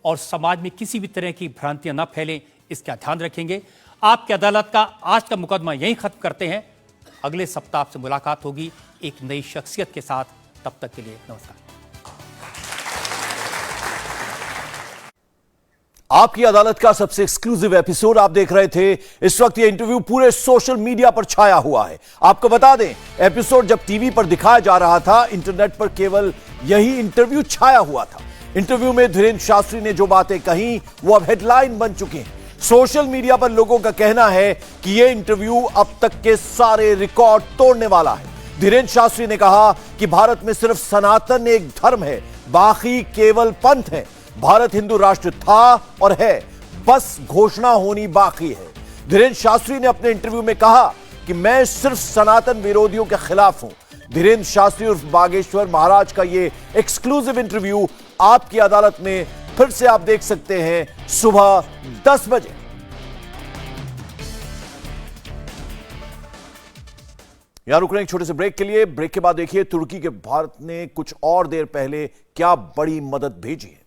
A: और समाज में किसी भी तरह की भ्रांतियां न फैलें, इसका ध्यान रखेंगे। आपकी अदालत का आज का मुकदमा यहीं खत्म करते हैं। अगले सप्ताह आपसे मुलाकात होगी एक नई शख्सियत के साथ। तब तक के लिए नमस्कार।
M: आपकी अदालत का सबसे एक्सक्लूसिव एपिसोड आप देख रहे थे। इस वक्त ये इंटरव्यू पूरे सोशल मीडिया पर छाया हुआ है। आपको बता दें, एपिसोड जब टीवी पर दिखाया जा रहा था, इंटरनेट पर केवल यही इंटरव्यू छाया हुआ था। इंटरव्यू में धीरेन्द्र शास्त्री ने जो बातें कही वो अब हेडलाइन बन चुकी हैं। सोशल मीडिया पर लोगों का कहना है कि यह इंटरव्यू अब तक के सारे रिकॉर्ड तोड़ने वाला है। धीरेन्द्र शास्त्री ने कहा कि भारत में सिर्फ सनातन एक धर्म है, बाकी केवल पंथ है। भारत हिंदू राष्ट्र था और है, बस घोषणा होनी बाकी है। धीरेन्द्र शास्त्री ने अपने इंटरव्यू में कहा कि मैं सिर्फ सनातन विरोधियों के खिलाफ हूं। धीरेन्द्र शास्त्री उर्फ बागेश्वर महाराज का यह एक्सक्लूसिव इंटरव्यू आपकी अदालत में फिर से आप देख सकते हैं सुबह 10 बजे। यहां रुक रहे हैं एक छोटे से ब्रेक के लिए। ब्रेक के बाद देखिए तुर्की के भारत ने कुछ और देर पहले क्या बड़ी मदद भेजी है।